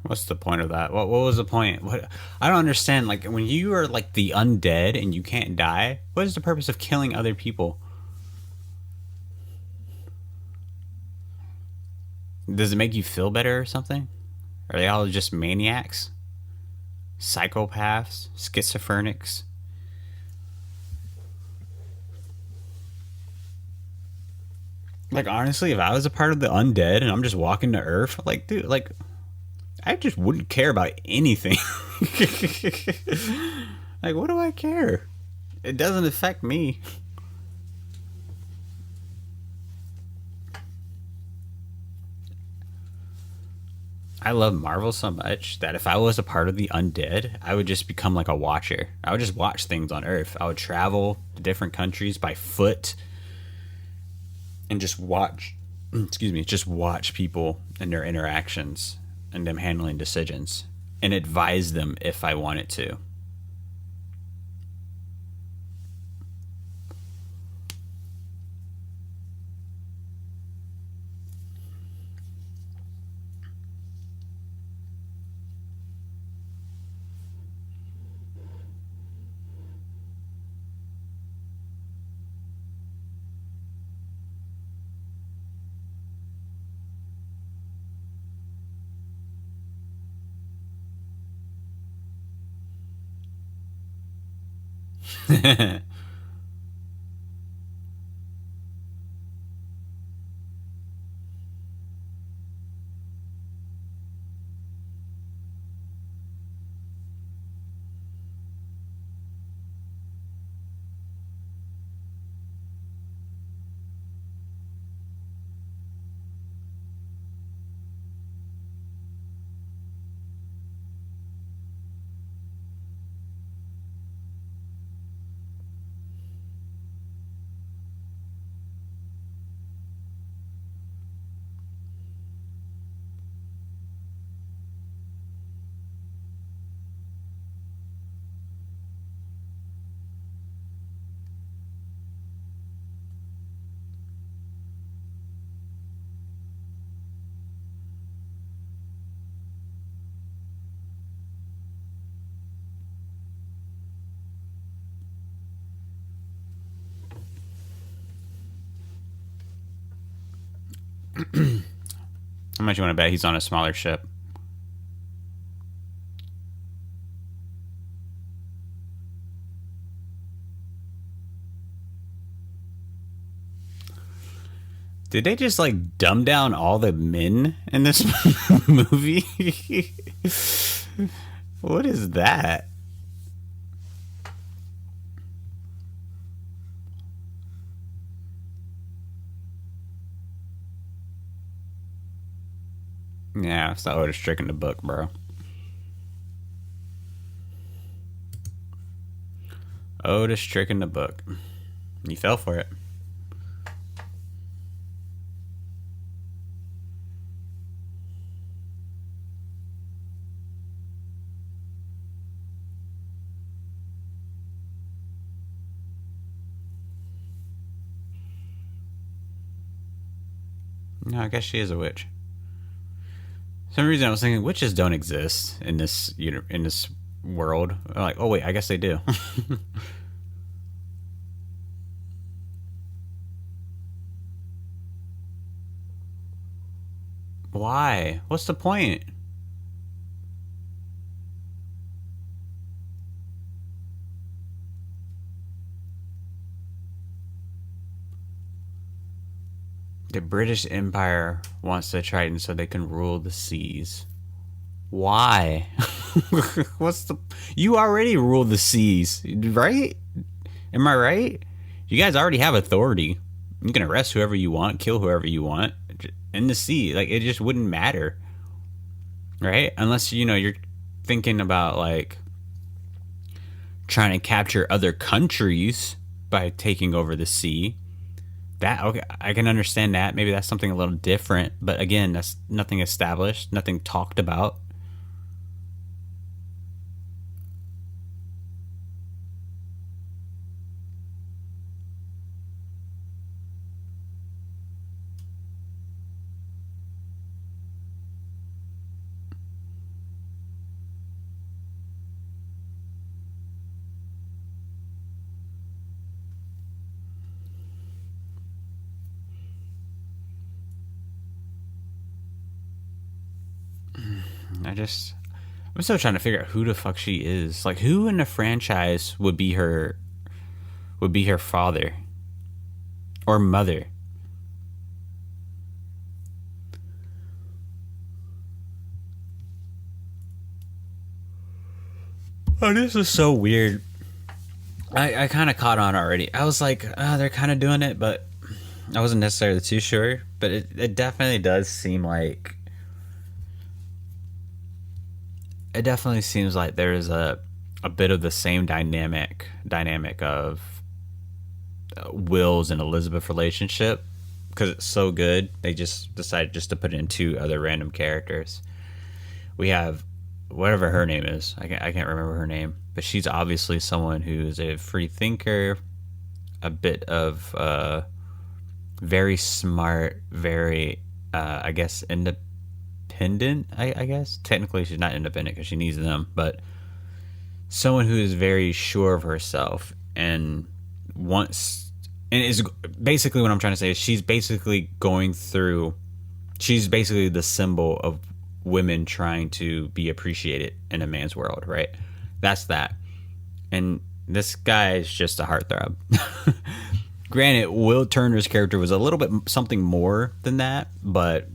What's the point of that? What was the point? What I don't understand. Like when you are like the undead and you can't die, what is the purpose of killing other people? Does it make you feel better or something? Are they all just maniacs? Psychopaths? Schizophrenics? Like honestly, if I was a part of the undead and I'm just walking to Earth, like dude, like I just wouldn't care about anything. Like what do I care? It doesn't affect me. I love Marvel so much that if I was a part of the undead, I would just become like a watcher. I would just watch things on Earth. I would travel to different countries by foot and just watch, excuse me, just watch people and their interactions and them handling decisions and advise them if I wanted to. How much you want to bet he's on a smaller ship? Did they just like dumb down all the men in this movie? What is that? Yeah, it's the oldest trick in the book, bro. Oldest trick in the book. You fell for it. No, I guess she is a witch. For some reason I was thinking witches don't exist in this world. I'm like, oh wait, I guess they do. Why? What's the point? The British Empire wants the Triton so they can rule the seas. Why? What's the... You already rule the seas, right? Am I right? You guys already have authority. You can arrest whoever you want, kill whoever you want in the sea. Like, it just wouldn't matter, right? Unless, you know, you're thinking about, like, trying to capture other countries by taking over the sea. That, okay, I can understand that. Maybe that's something a little different. But again, that's nothing established, nothing talked about. I'm still trying to figure out who the fuck she is. Like, who in the franchise would be her father or mother? Oh, this is so weird. I kind of caught on already. I was like, they're kind of doing it, but I wasn't necessarily too sure. But it definitely does seem like... It definitely seems like there is a bit of the same dynamic of Will's and Elizabeth relationship, because it's so good. They just decided just to put in two other random characters. We have whatever her name is. I can't remember her name, but she's obviously someone who's a free thinker, a bit of very smart, very I guess independent. I guess technically she's not independent because she needs them, but someone who is very sure of herself and wants, and is basically, what I'm trying to say is she's basically the symbol of women trying to be appreciated in a man's world, right? That's that. And this guy is just a heartthrob. Granted, Will Turner's character was a little bit something more than that, but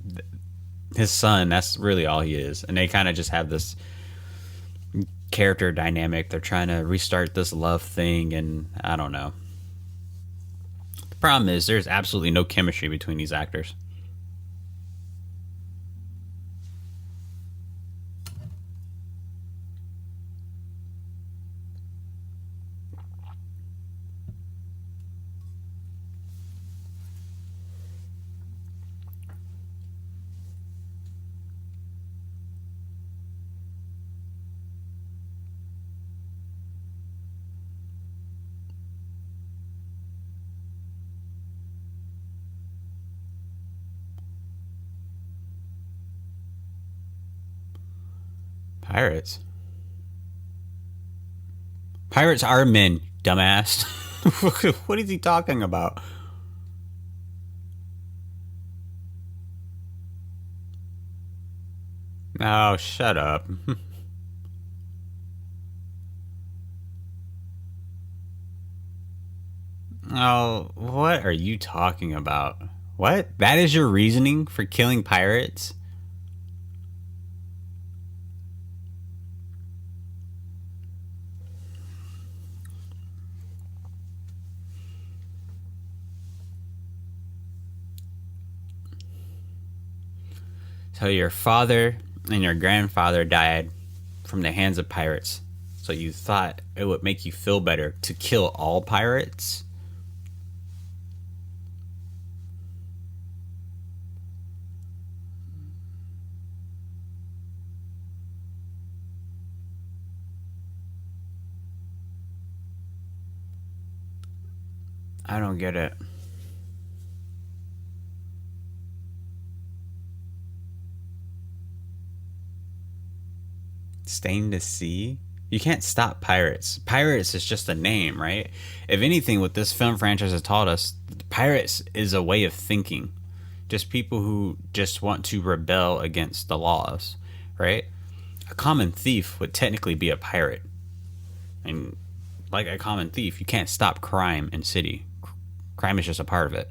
his son, that's really all he is. And they kind of just have this character dynamic. They're trying to restart this love thing, and I don't know. The problem is there's absolutely no chemistry between these actors. Pirates. Pirates are men, dumbass. What is he talking about? Oh, shut up. Oh, what are you talking about? What? That is your reasoning for killing pirates? So your father and your grandfather died from the hands of pirates. So you thought it would make you feel better to kill all pirates? I don't get it. Stain the sea? You can't stop pirates. Pirates is just a name, right? If anything, what this film franchise has taught us, pirates is a way of thinking. Just people who just want to rebel against the laws, right? A common thief would technically be a pirate. And like a common thief, you can't stop crime in city. Crime is just a part of it.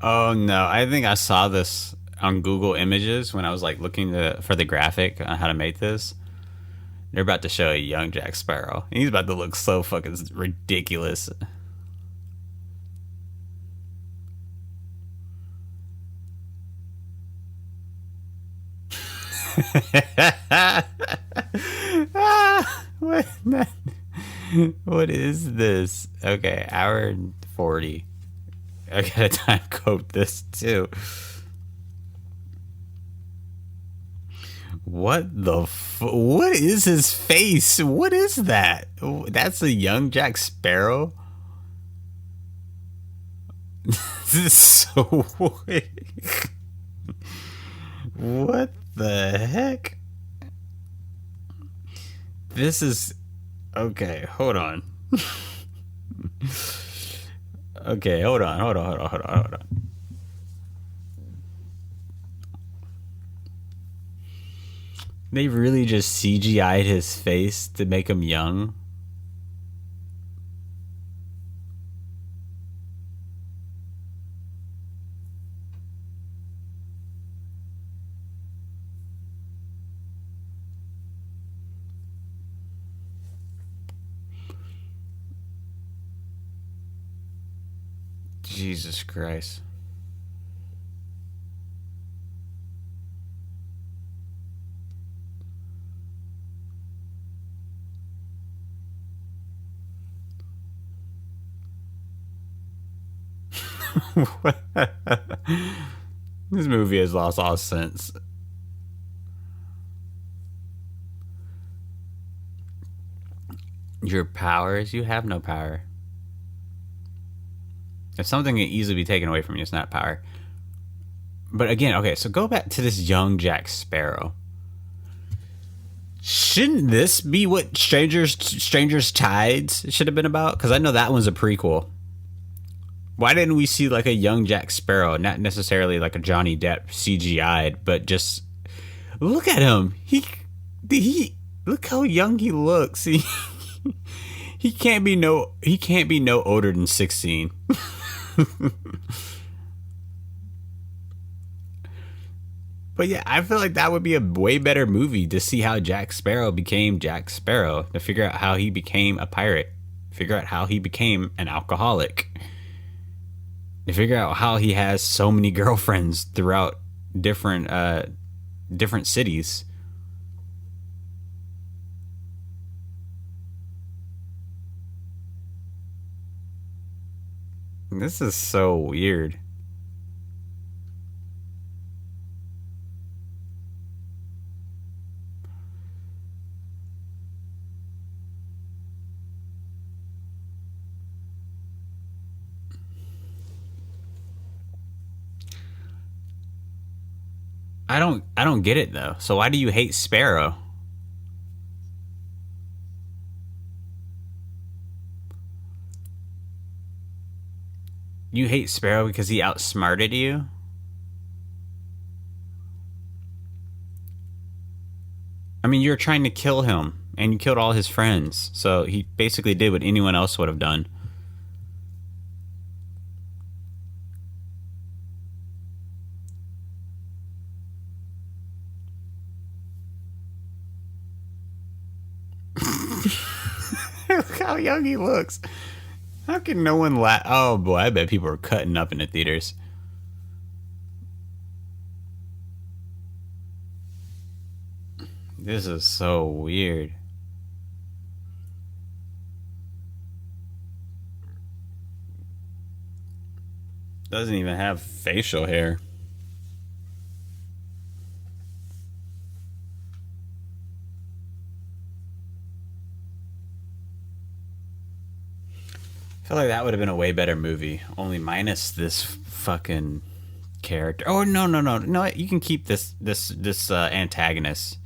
Oh no, I think I saw this on Google Images when I was like looking for the graphic on how to make this. They're about to show a young Jack Sparrow. He's about to look so fucking ridiculous. What? What is this? Okay, hour and 40. I gotta time code this too. What the what is his face? What is that? That's a young Jack Sparrow? This is so weird. What the heck? This is okay, hold on. Okay, hold on. They really just CGI'd his face to make him young. Jesus Christ. This movie has lost all sense. Your powers? You have no power. If something can easily be taken away from you, it's not power. But again, okay, so go back to this young Jack Sparrow. Shouldn't this be what Stranger's Tides should have been about? Because I know that one's a prequel. Why didn't we see like a young Jack Sparrow? Not necessarily like a Johnny Depp CGI'd, but just look at him. He look how young he looks. He can't be no older than 16. But yeah, I feel like that would be a way better movie to see how Jack Sparrow became Jack Sparrow, to figure out how he became a pirate, figure out how he became an alcoholic, to figure out how he has so many girlfriends throughout different cities. This is so weird. I don't get it though. So why do you hate Sparrow? You hate Sparrow because he outsmarted you? I mean, you're trying to kill him, and you killed all his friends. So he basically did what anyone else would have done. Look how young he looks. How can no one laugh? Oh boy, I bet people are cutting up in the theaters. This is so weird. Doesn't even have facial hair. I feel like that would have been a way better movie, only minus this fucking character. Oh no no no no! You can keep this antagonist.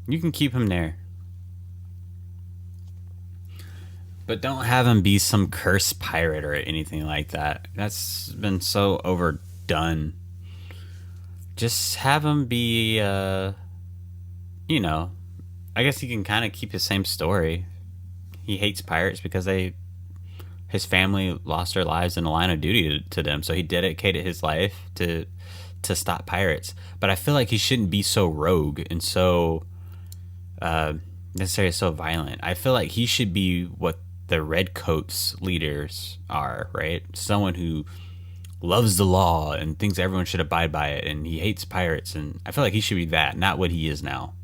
You can keep him there, but don't have him be some cursed pirate or anything like that. That's been so overdone. Just have him be, you know, I guess he can kind of keep his same story. He hates pirates because his family lost their lives in the line of duty to them, so he dedicated his life to stop pirates. But I feel like he shouldn't be so rogue and so necessarily so violent. I feel like he should be what the Redcoats leaders are, right? Someone who loves the law and thinks everyone should abide by it, and he hates pirates. And I feel like he should be that, not what he is now.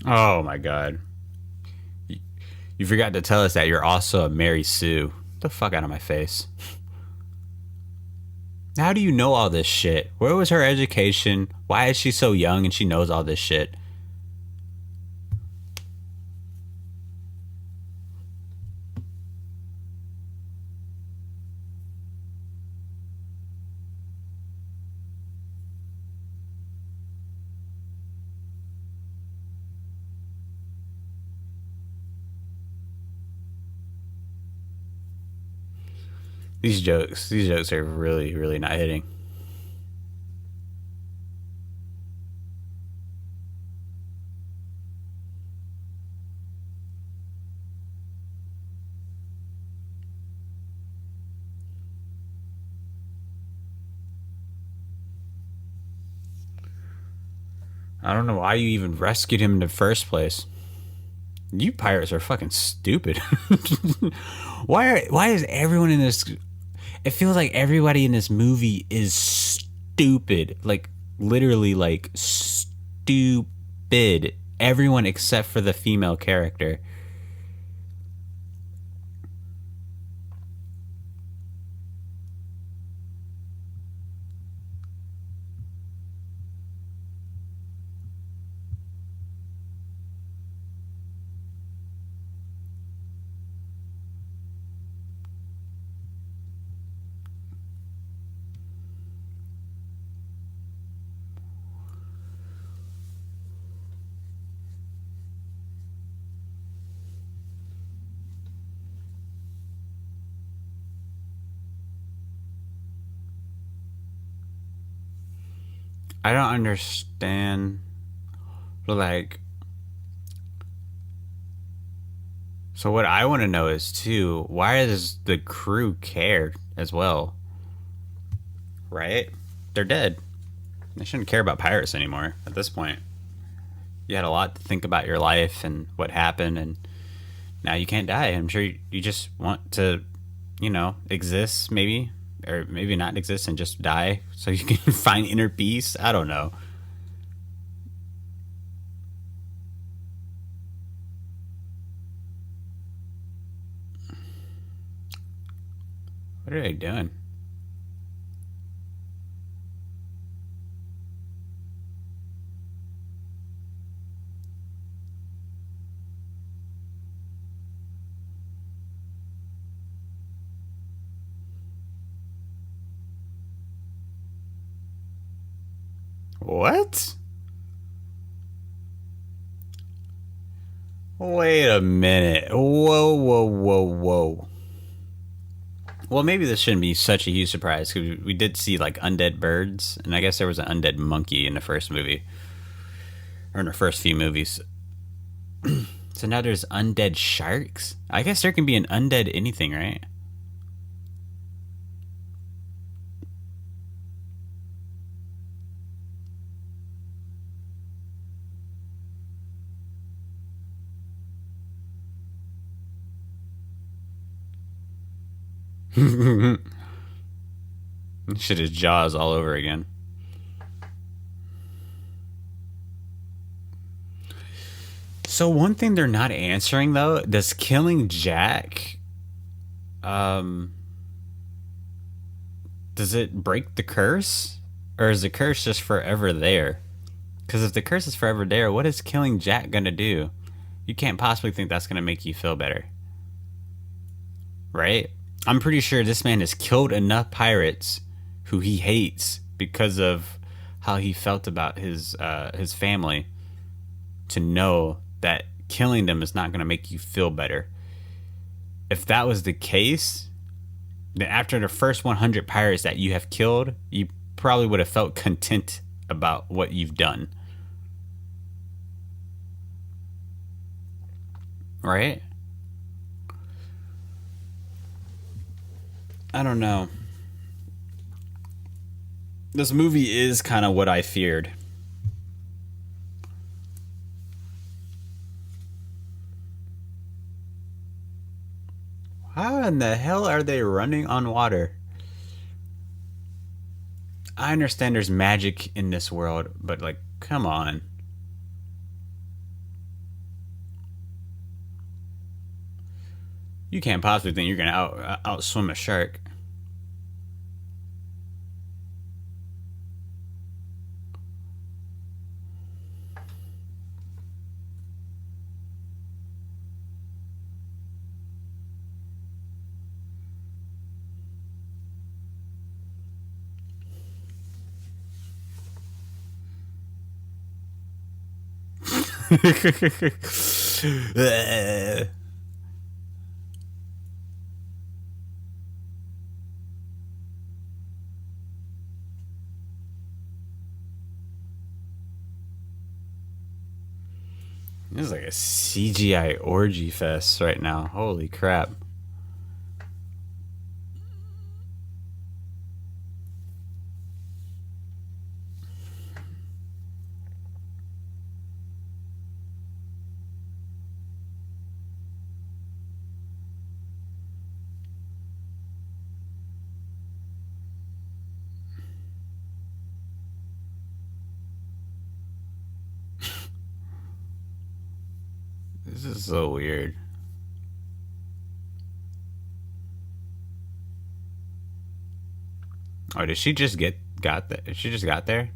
Oh my god. You forgot to tell us that you're also a Mary Sue. Get the fuck out of my face. How do you know all this shit? Where was her education? Why is she so young and she knows all this shit? These jokes are really, really not hitting. I don't know why you even rescued him in the first place. You pirates are fucking stupid. Why is everyone in this? It feels like everybody in this movie is stupid. Like literally like stupid. Everyone except for the female character. I don't understand. Like, so what I want to know is too, why does the crew care as well? Right? They're dead. They shouldn't care about pirates anymore at this point. You had a lot to think about your life and what happened, and now you can't die. I'm sure you just want to, exist maybe, or maybe not exist and just die so you can find inner peace. I don't know. What are they doing? What? Wait a minute. Whoa, whoa, whoa, whoa. Well, maybe this shouldn't be such a huge surprise because we did see like undead birds, and I guess there was an undead monkey in the first movie, or in the first few movies. So now there's undead sharks? I guess there can be an undead anything, right? Shit is Jaws all over again. So one thing they're not answering though, does killing Jack does it break the curse? Or is the curse just forever there? Because if the curse is forever there, what is killing Jack gonna do? You can't possibly think that's gonna make you feel better. Right? I'm pretty sure this man has killed enough pirates who he hates because of how he felt about his family to know that killing them is not going to make you feel better. If that was the case, then after the first 100 pirates that you have killed, you probably would have felt content about what you've done. Right? I don't know. This movie is kind of what I feared. How in the hell are they running on water? I understand there's magic in this world, but like, come on. You can't possibly think you're gonna outswim a shark. This is like a CGI orgy fest right now. Holy crap. This is so weird. Oh, did she just got that? She just got there?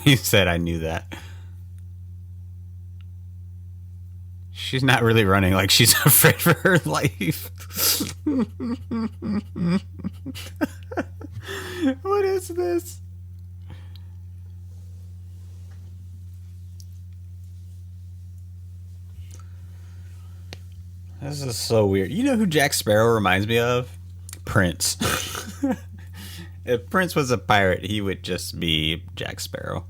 He said I knew that. She's not really running, like she's afraid for her life. What is this? This is so weird. You know who Jack Sparrow reminds me of? Prince. If Prince was a pirate, he would just be Jack Sparrow.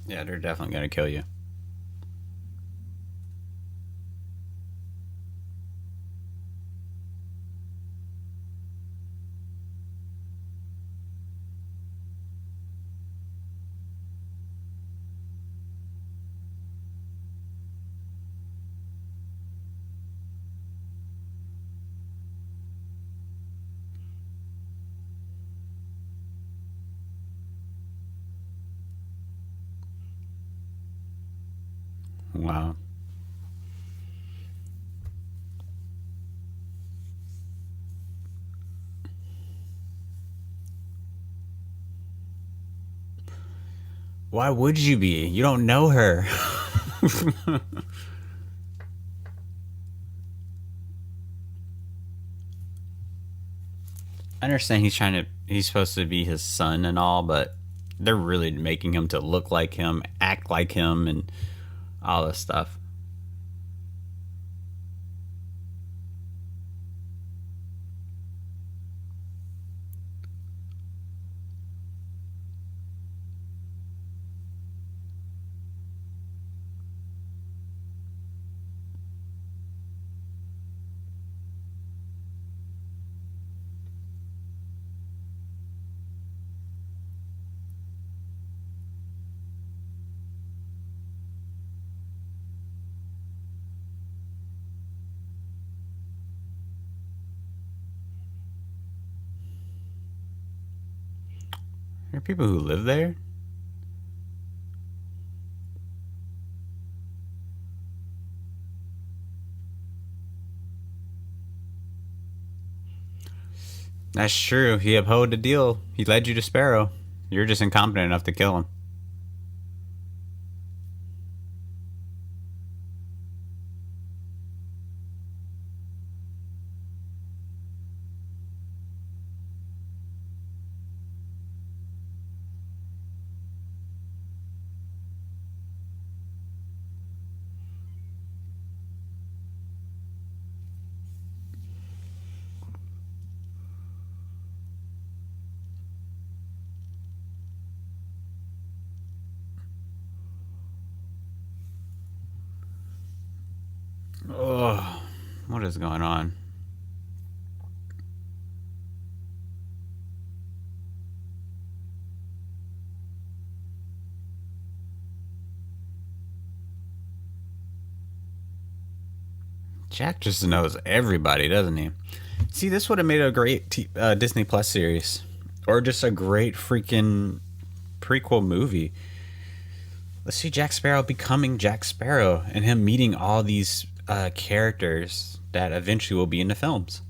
Yeah, they're definitely gonna kill you. Wow. Why would you be? You don't know her. I understand he's supposed to be his son and all, but they're really making him to look like him, act like him, and all this stuff. There are people who live there? That's true. He upheld the deal. He led you to Sparrow. You're just incompetent enough to kill him. Oh, what is going on? Jack just knows everybody, doesn't he? See, this would have made a great Disney Plus series, or just a great freaking prequel movie. Let's see Jack Sparrow becoming Jack Sparrow, and him meeting all these characters that eventually will be in the films.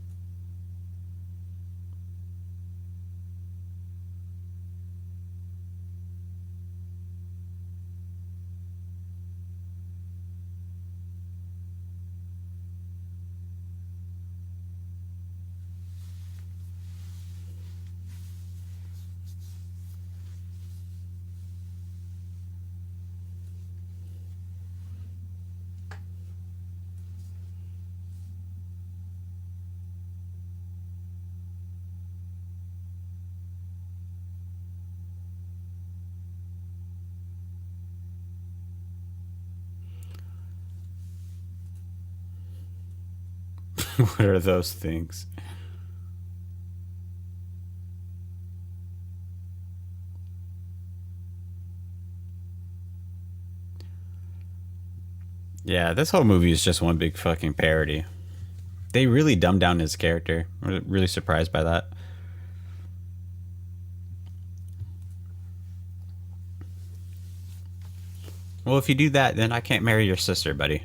What are those things? Yeah, this whole movie is just one big fucking parody. They really dumbed down his character. I'm really surprised by that. Well, if you do that, then I can't marry your sister, buddy.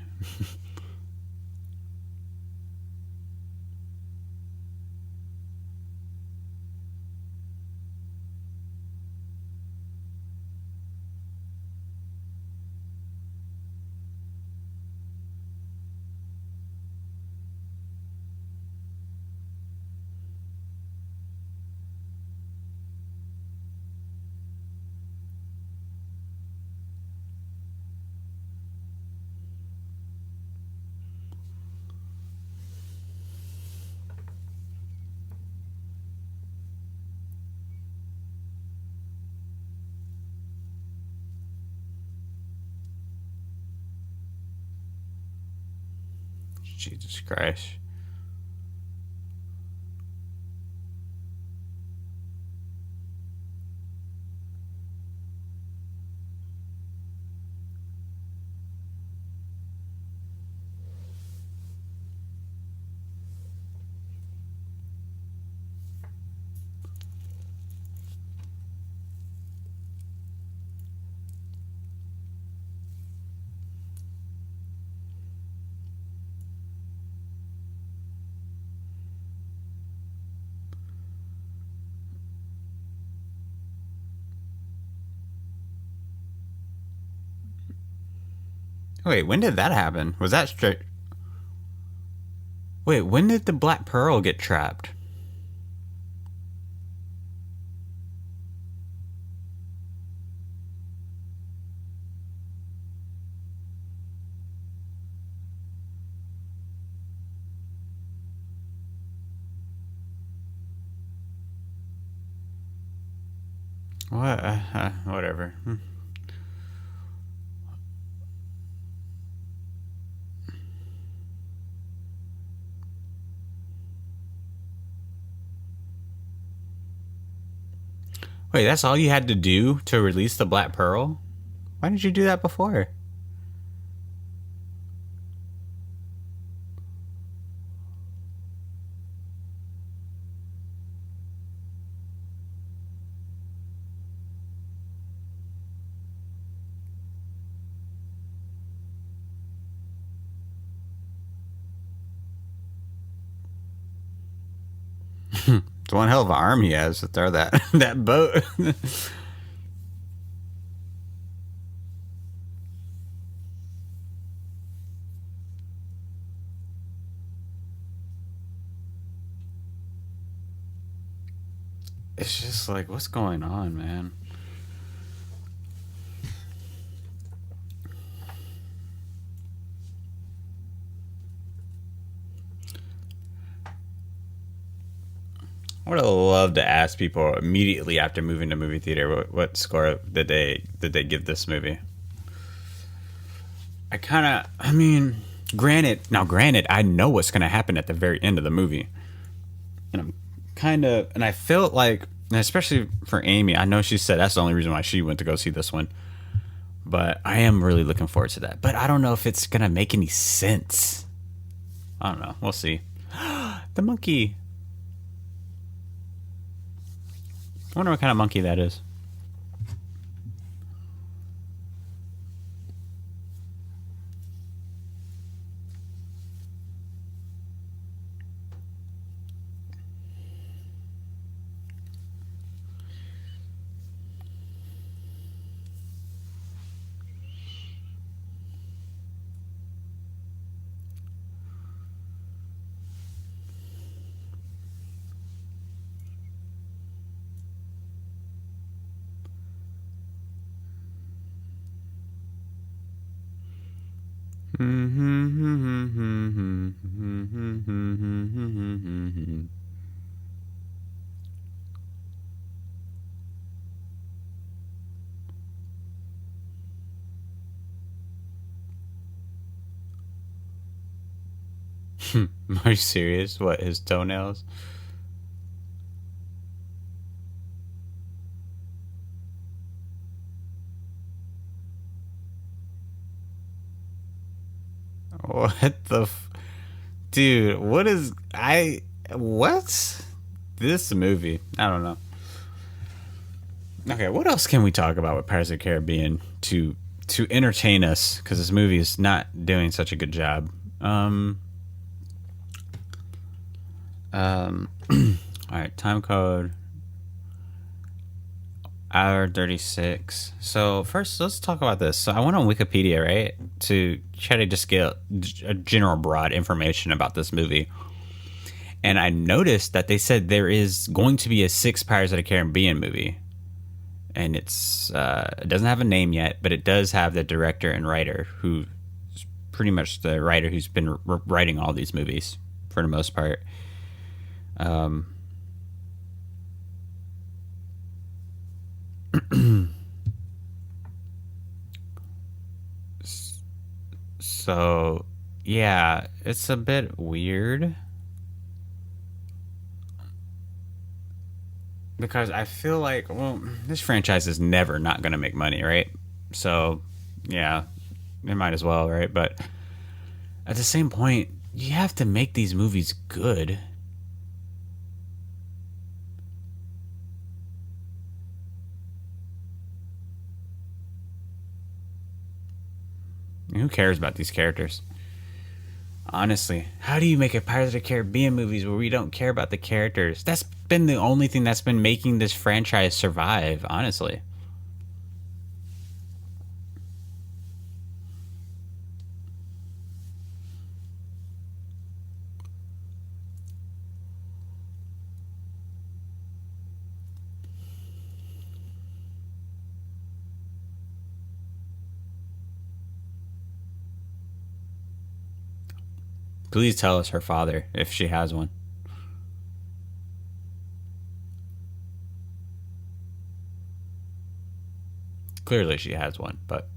Jesus Christ. Wait, when did that happen? Was that straight? Wait, when did the Black Pearl get trapped? What? Whatever. Wait, that's all you had to do to release the Black Pearl? Why didn't you do that before? It's one hell of an arm he has to throw that that boat. It's just like, what's going on, man? I would have loved to ask people immediately after moving to movie theater what score did they give this movie. I mean, granted, I know what's going to happen at the very end of the movie, and I felt like, and especially for Amy, I know she said that's the only reason why she went to go see this one, but I am really looking forward to that. But I don't know if it's going to make any sense. I don't know. We'll see. The monkey. I wonder what kind of monkey that is. Are you serious? What, his toenails? What the dude, what? This movie, I don't know. Okay, what else can we talk about with Pirates of the Caribbean to entertain us? Because this movie is not doing such a good job. All right, time code hour 36. So first, let's talk about this. So I went on Wikipedia, right, to try to just get a general broad information about this movie. And I noticed that they said there is going to be a 6th Pirates of the Caribbean movie. And it doesn't have a name yet, but it does have the director and writer, who's pretty much the writer who's been writing all these movies for the most part. So yeah, it's a bit weird because I feel like, well, this franchise is never not going to make money, right? So, yeah, it might as well, right? But at the same point, you have to make these movies good. Who cares about these characters? Honestly, how do you make a Pirates of the Caribbean movies where we don't care about the characters? That's been the only thing that's been making this franchise survive, honestly. Please tell us her father, if she has one. Clearly she has one, but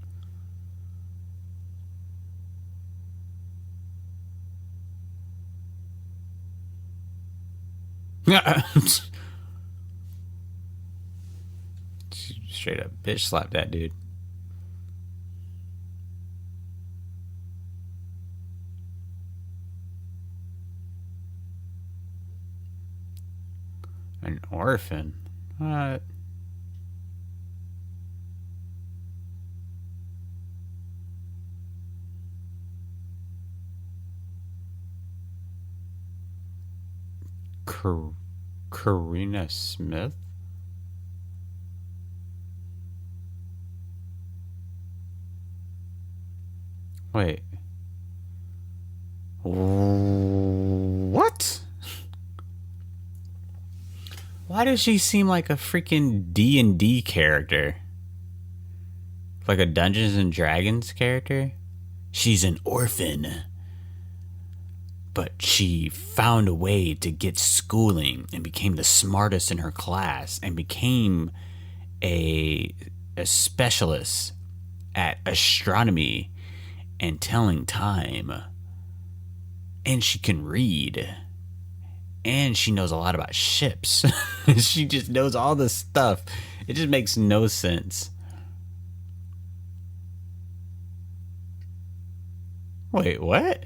straight up bitch slap that dude. An orphan? What? Karina Smith? Wait. What? Why does she seem like a freaking D&D character? Like a Dungeons and Dragons character? She's an orphan, but she found a way to get schooling and became the smartest in her class and became a a specialist at astronomy and telling time. And she can read. And she knows a lot about ships. She just knows all this stuff. It just makes no sense. Wait, what?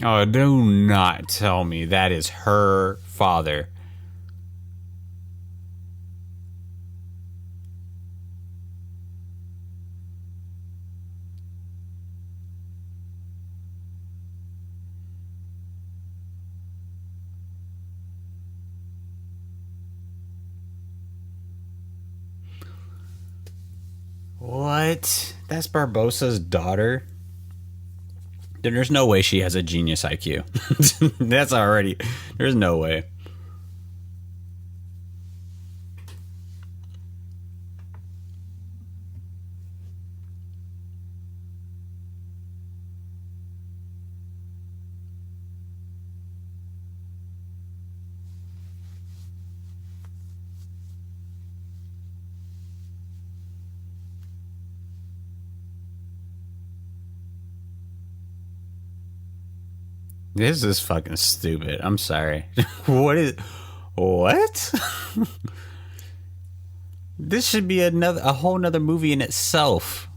Oh, do not tell me that is her father. What? That's Barbosa's daughter? Then there's no way she has a genius IQ. That's already. There's no way. This is fucking stupid. I'm sorry. What is. What? This should be a whole nother movie in itself.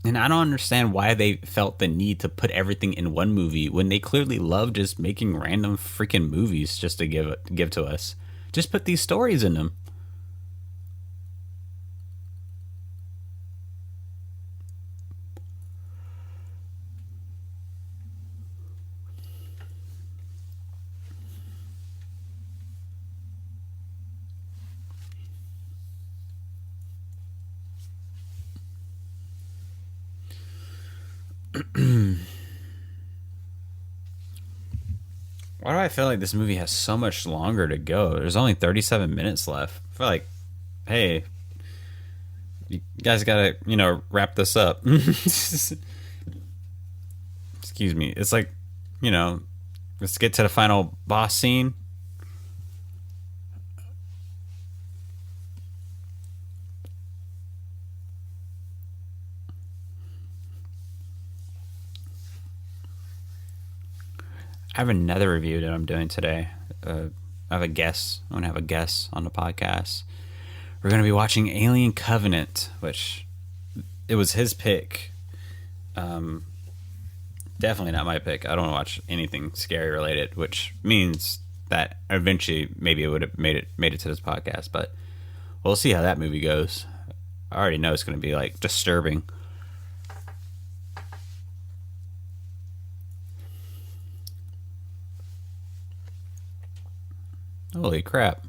And I don't understand why they felt the need to put everything in one movie when they clearly love just making random freaking movies just to give to us. Just put these stories in them. Why do I feel like this movie has so much longer to go? There's only 37 minutes left. I feel like, hey, you guys gotta, wrap this up. Excuse me. It's like, let's get to the final boss scene. I have another review that I'm doing today. I have a guest. I'm gonna have a guest on the podcast. We're gonna be watching Alien Covenant, which it was his pick. Definitely not my pick. I don't watch anything scary related, which means that eventually maybe it would have made it to this podcast. But we'll see how that movie goes. I already know it's gonna be like disturbing. Holy crap.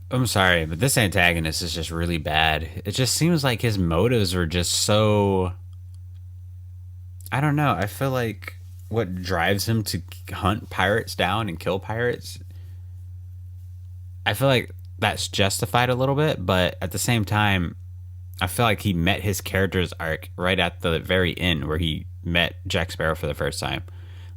I'm sorry, but this antagonist is just really bad. It just seems like his motives were just so. I don't know. I feel like what drives him to hunt pirates down and kill pirates, I feel like that's justified a little bit, but at the same time, I feel like he met his character's arc right at the very end where he met Jack Sparrow for the first time.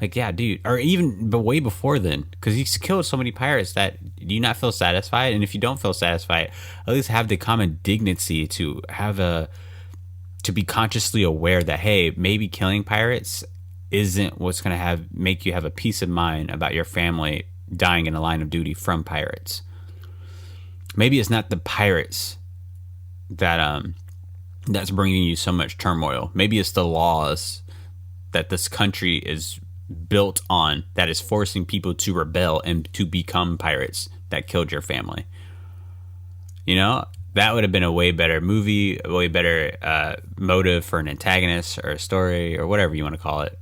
Like, yeah, dude, or even but way before then, because he's killed so many pirates that do you not feel satisfied? And if you don't feel satisfied, at least have the common dignity to to be consciously aware that hey, maybe killing pirates isn't what's gonna make you have a peace of mind about your family dying in a line of duty from pirates. Maybe it's not the pirates that that's bringing you so much turmoil. Maybe it's the laws that this country is built on that is forcing people to rebel and to become pirates that killed your family. You know, that would have been a way better movie, a way better motive for an antagonist or a story or whatever you want to call it.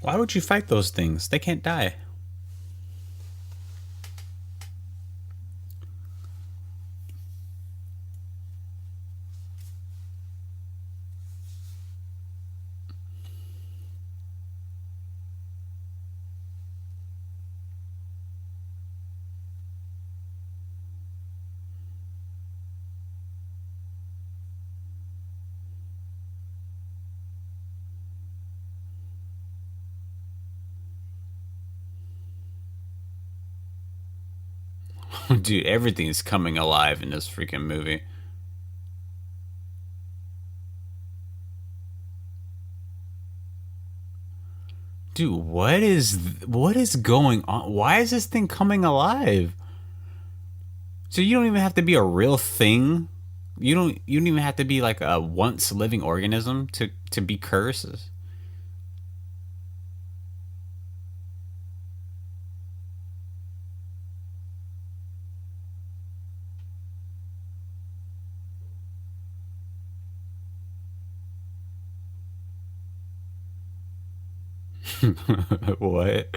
Why would you fight those things? They can't die. Dude, everything's coming alive in this freaking movie. Dude, what is going on? Why is this thing coming alive? So you don't even have to be a real thing. You don't even have to be like a once living organism to be cursed. What?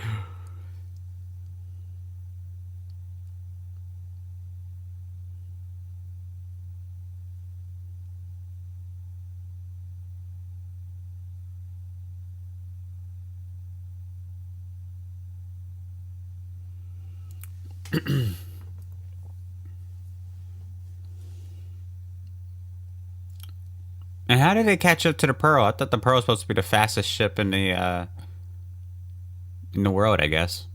And how did they catch up to the Pearl? I thought the Pearl was supposed to be the fastest ship in the world, I guess.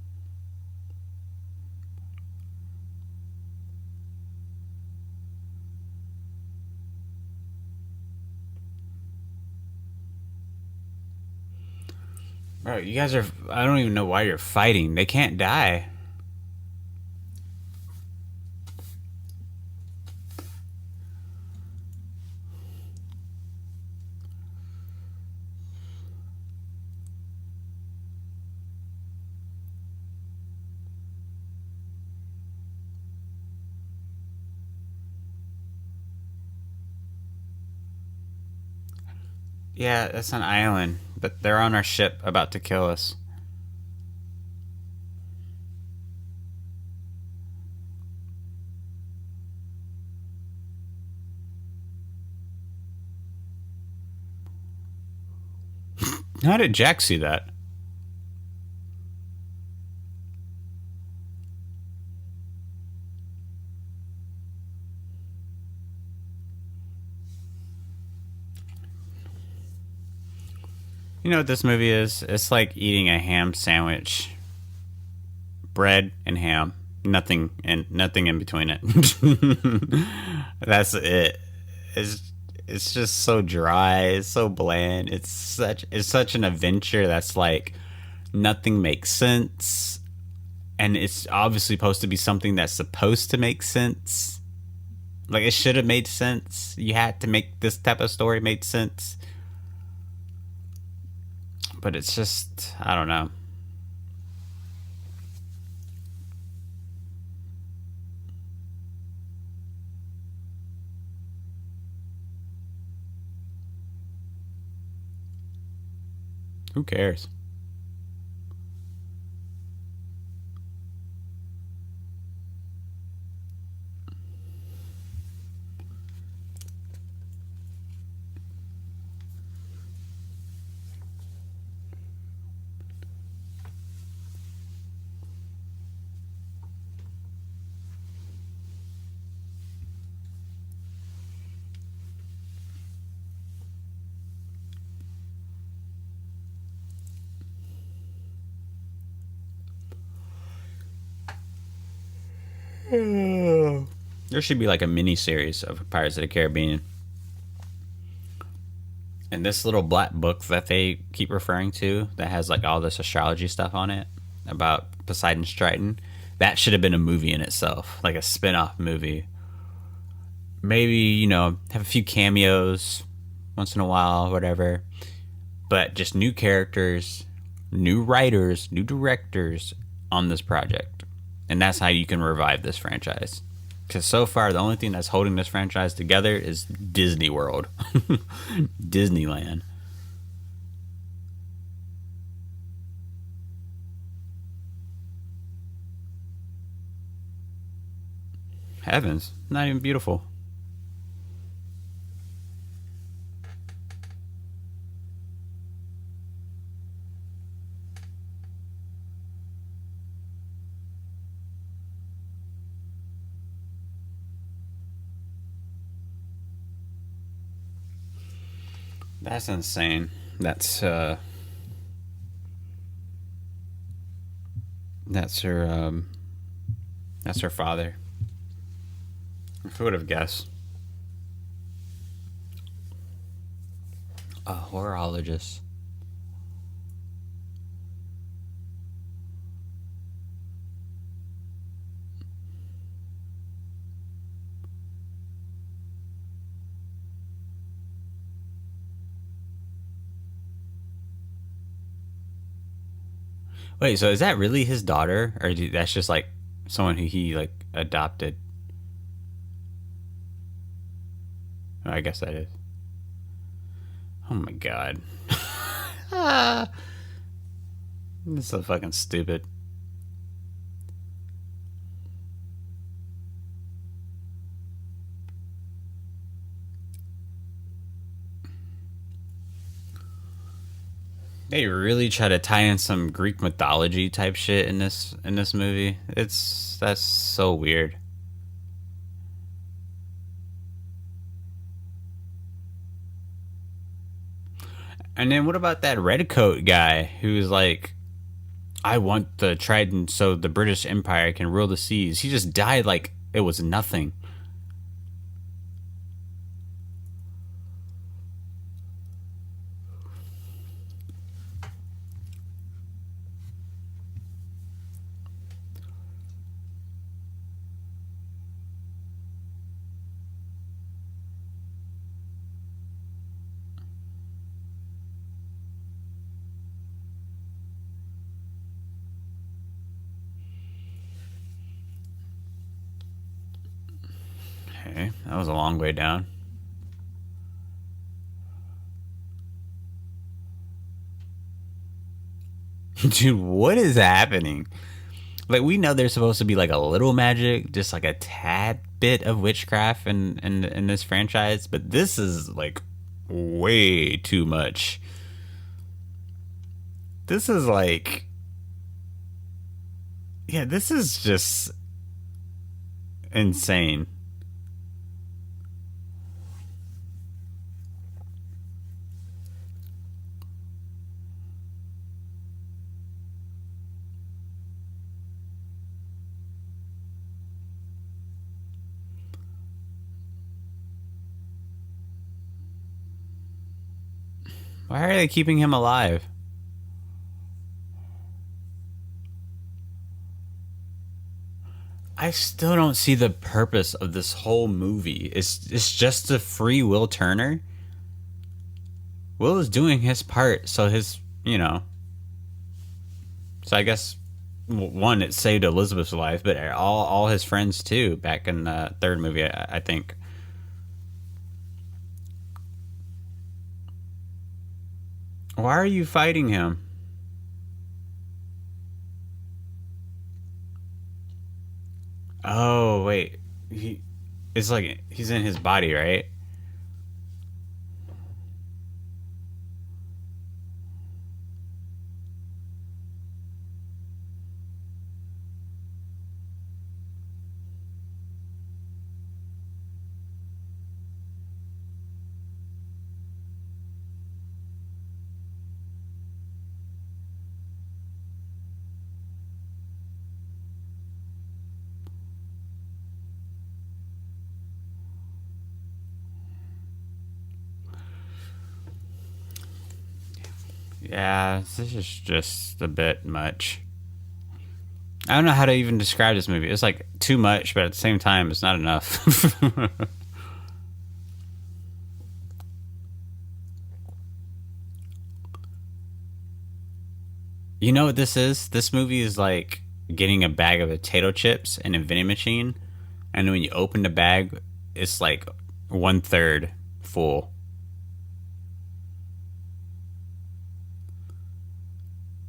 Bro, you guys are. I don't even know why you're fighting. They can't die. Yeah, that's an island, but they're on our ship about to kill us. How did Jack see that? You know what this movie is? It's like eating a ham sandwich. Bread and ham. Nothing in between it. That's it. It's just so dry, it's so bland. It's such an adventure that's like nothing makes sense. And it's obviously supposed to be something that's supposed to make sense. Like it should have made sense. You had to make this type of story make sense. But it's just, I don't know. Who cares? There should be like a mini series of Pirates of the Caribbean. And this little black book that they keep referring to that has like all this astrology stuff on it about Poseidon's Triton, that should have been a movie in itself, like a spin-off movie. Maybe, have a few cameos once in a while, whatever. But just new characters, new writers, new directors on this project. And that's how you can revive this franchise. Because so far, the only thing that's holding this franchise together is Disney World. Disneyland. Heavens, not even beautiful. That's insane. That's her that's her father. Who would have guessed? A horologist. Wait, so is that really his daughter, or that's just like someone who he like adopted? Oh, I guess that is. Oh my god. This is so fucking stupid. They really try to tie in some Greek mythology type shit in this movie. That's so weird. And then what about that redcoat guy who's like, I want the trident so the British Empire can rule the seas. He just died like it was nothing. Okay, that was a long way down. Dude, what is happening? Like, we know there's supposed to be like a little magic, just like a tad bit of witchcraft in this franchise, but this is like way too much. This is like, yeah, this is just insane. Why are they keeping him alive? I still don't see the purpose of this whole movie. It's just to free Will Turner. Will is doing his part, so so I guess one, it saved Elizabeth's life, but all his friends too. Back in the third movie, I think. Why are you fighting him? Oh wait, it's like he's in his body, right? Yeah, this is just a bit much. I don't know how to even describe this movie. It's like too much, but at the same time, it's not enough. You know what this is? This movie is like getting a bag of potato chips in a vending machine, and when you open the bag, it's like 1/3 full.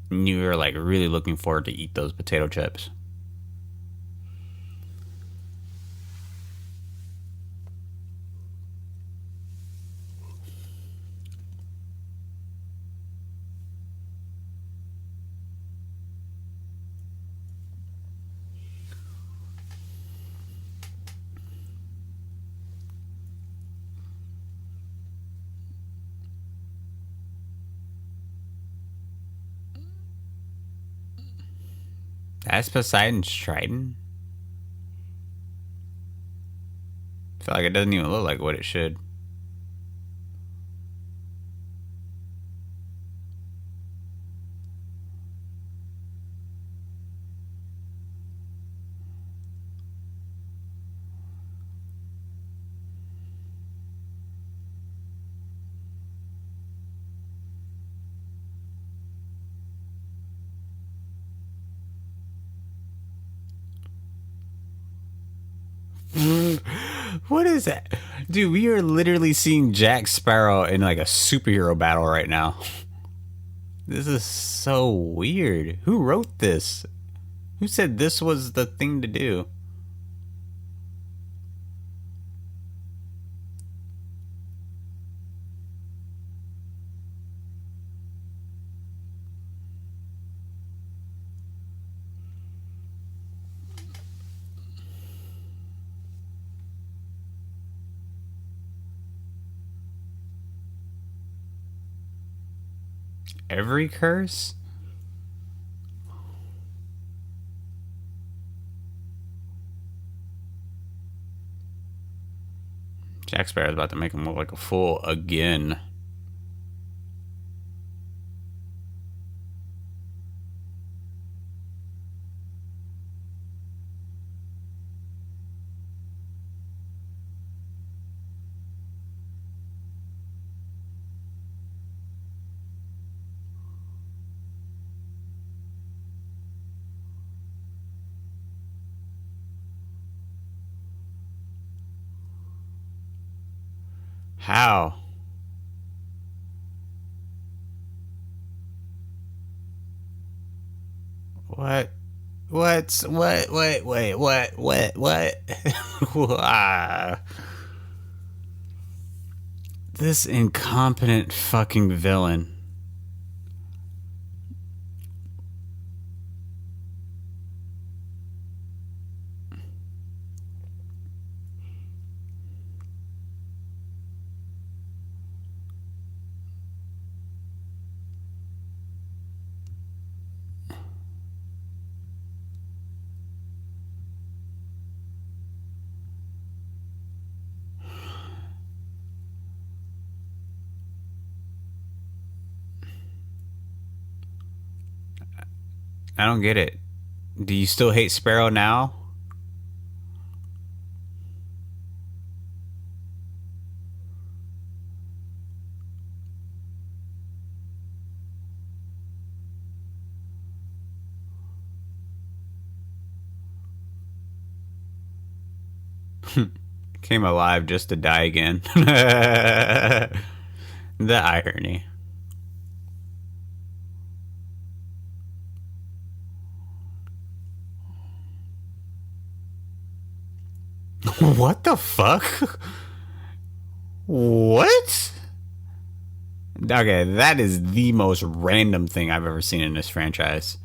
And you are like really looking forward to eat those potato chips. That's Poseidon's trident. I feel like it doesn't even look like what it should. What is that? Dude, we are literally seeing Jack Sparrow in like a superhero battle right now. This is so weird. Who wrote this? Who said this was the thing to do? Every curse? Jack Sparrow's about to make him look like a fool again. How? What? What? Ah. This incompetent fucking villain. I don't get it. Do you still hate Sparrow now? Came alive just to die again. The irony. What the fuck? What? Okay, that is the most random thing I've ever seen in this franchise.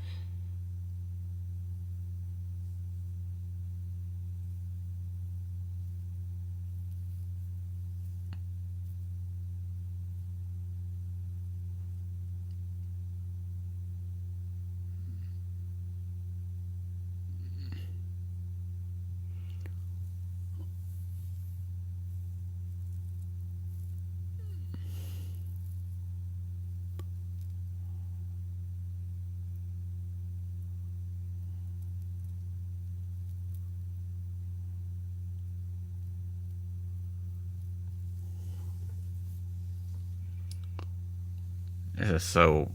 This is so...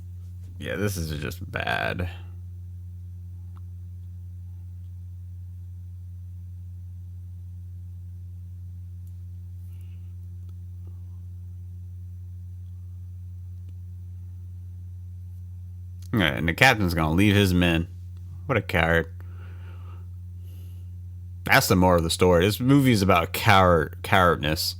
Yeah, this is just bad. Yeah, and the captain's gonna leave his men. What a coward. That's the moral of the story. This movie is about cowardness.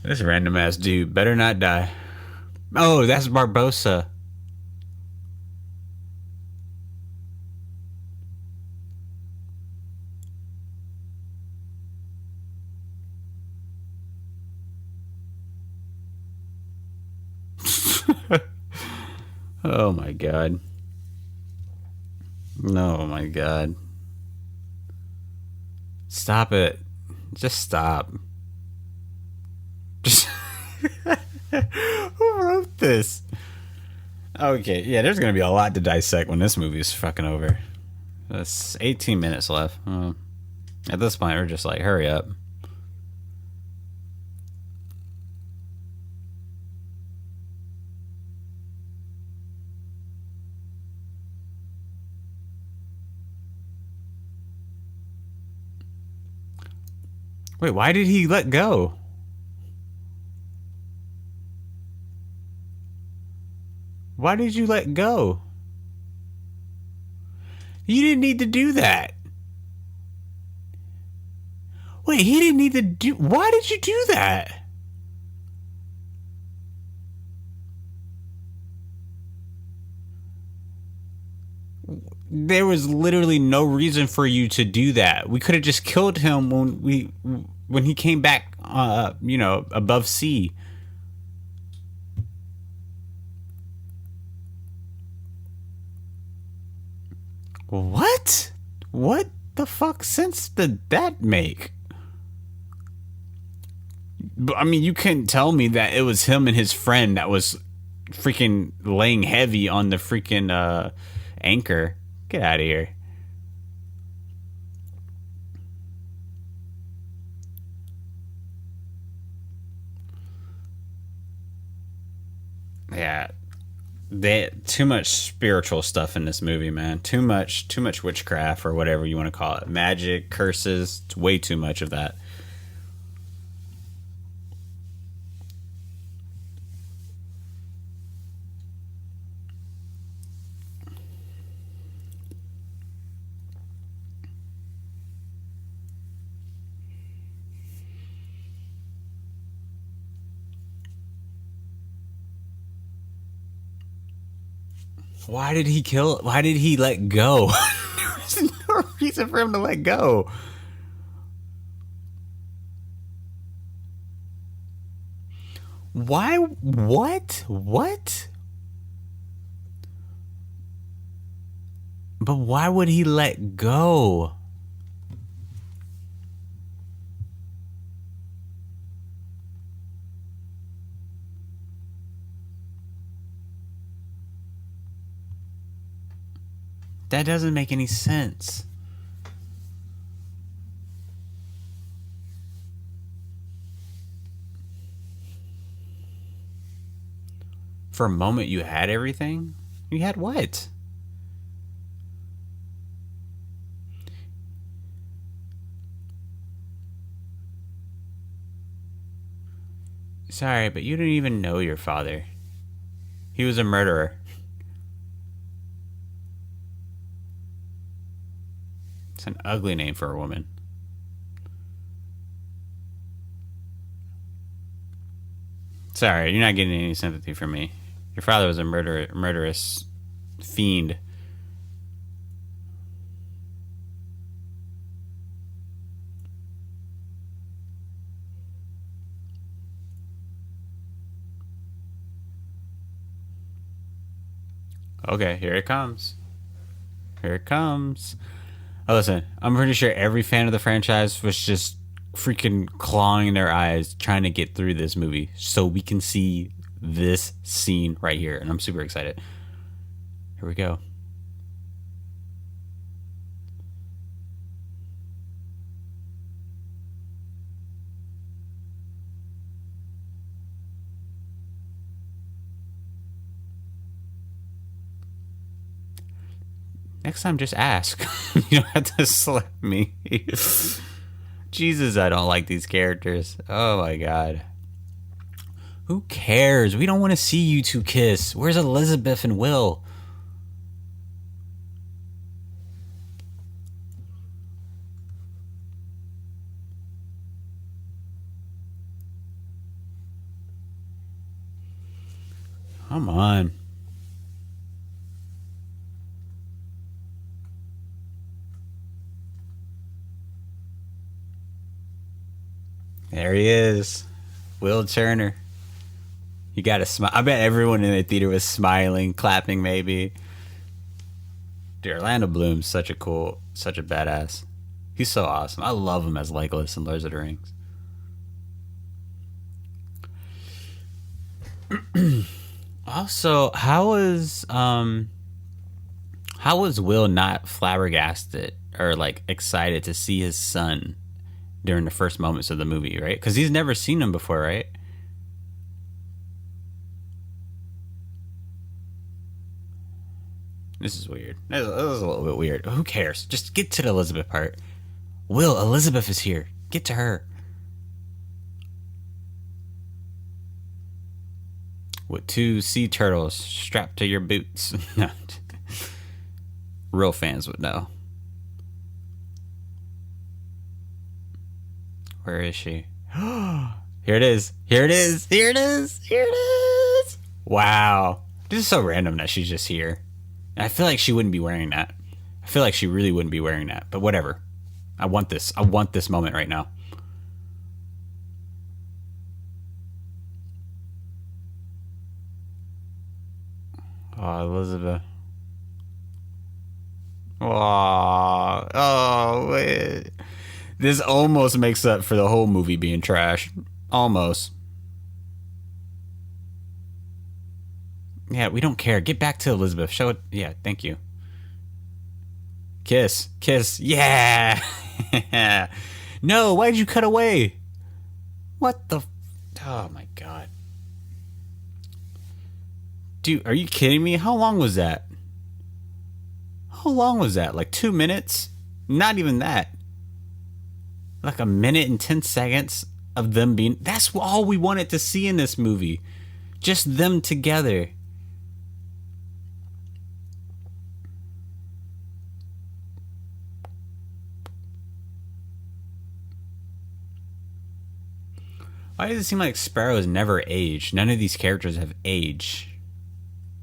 This random ass dude better not die. Oh, that's Barbosa. Oh my god. No, my god. Stop it. Just stop. Just who wrote this? Okay, yeah, there's gonna be a lot to dissect when this movie is fucking over. That's 18 minutes left. At this point, we're just like, hurry up. Wait, why did he let go? Why did you let go? You didn't need to do that. Wait, he didn't need to do... Why did you do that? There was literally no reason for you to do that. We could have just killed him when he came back, above sea. What? What the fuck sense did that make? I mean, you couldn't tell me that it was him and his friend that was freaking laying heavy on the freaking anchor. Get out of here. Yeah. Too much spiritual stuff in this movie, man. Too much witchcraft or whatever you want to call it. Magic, curses, it's way too much of that. Why did he kill? Why did he let go? There was no reason for him to let go. Why? What? What? But why would he let go? That doesn't make any sense. For a moment you had everything? You had what? Sorry, but you didn't even know your father. He was a murderer. It's an ugly name for a woman. Sorry, you're not getting any sympathy from me. Your father was a murderous fiend. Okay, here it comes. Here it comes. Oh, listen, I'm pretty sure every fan of the franchise was just freaking clawing their eyes trying to get through this movie so we can see this scene right here, and I'm super excited. Here we go. Next time, just ask. You don't have to slap me. Jesus, I don't like these characters. Oh my god. Who cares? We don't want to see you two kiss. Where's Elizabeth and Will? Come on. There he is. Will Turner. You gotta smile. I bet everyone in the theater was smiling, clapping maybe. Dude, Orlando Bloom's such a badass. He's so awesome. I love him as Legolas in Lord of the Rings. Also, how was Will not flabbergasted or like excited to see his son during the first moments of the movie, right? Because he's never seen him before, right? This is weird. This is a little bit weird. Who cares? Just get to the Elizabeth part. Will, Elizabeth is here. Get to her. With 2 sea turtles strapped to your boots. Real fans would know. Where is she? Here it is. Here it is. Here it is. Here it is. Wow. This is so random that she's just here. And I feel like she wouldn't be wearing that. I feel like she really wouldn't be wearing that. But whatever. I want this. I want this moment right now. Oh, Elizabeth. Oh, wait. This almost makes up for the whole movie being trash. Almost. Yeah, we don't care. Get back to Elizabeth. Show it. Yeah, thank you. Kiss. Kiss. Yeah. No, why'd you cut away? What the... Oh, my God. Dude, are you kidding me? How long was that? How long was that? Like 2 minutes? Not even that. Like 1 minute and 10 seconds of them being... That's all we wanted to see in this movie. Just them together. Why does it seem like Sparrow has never aged? None of these characters have aged.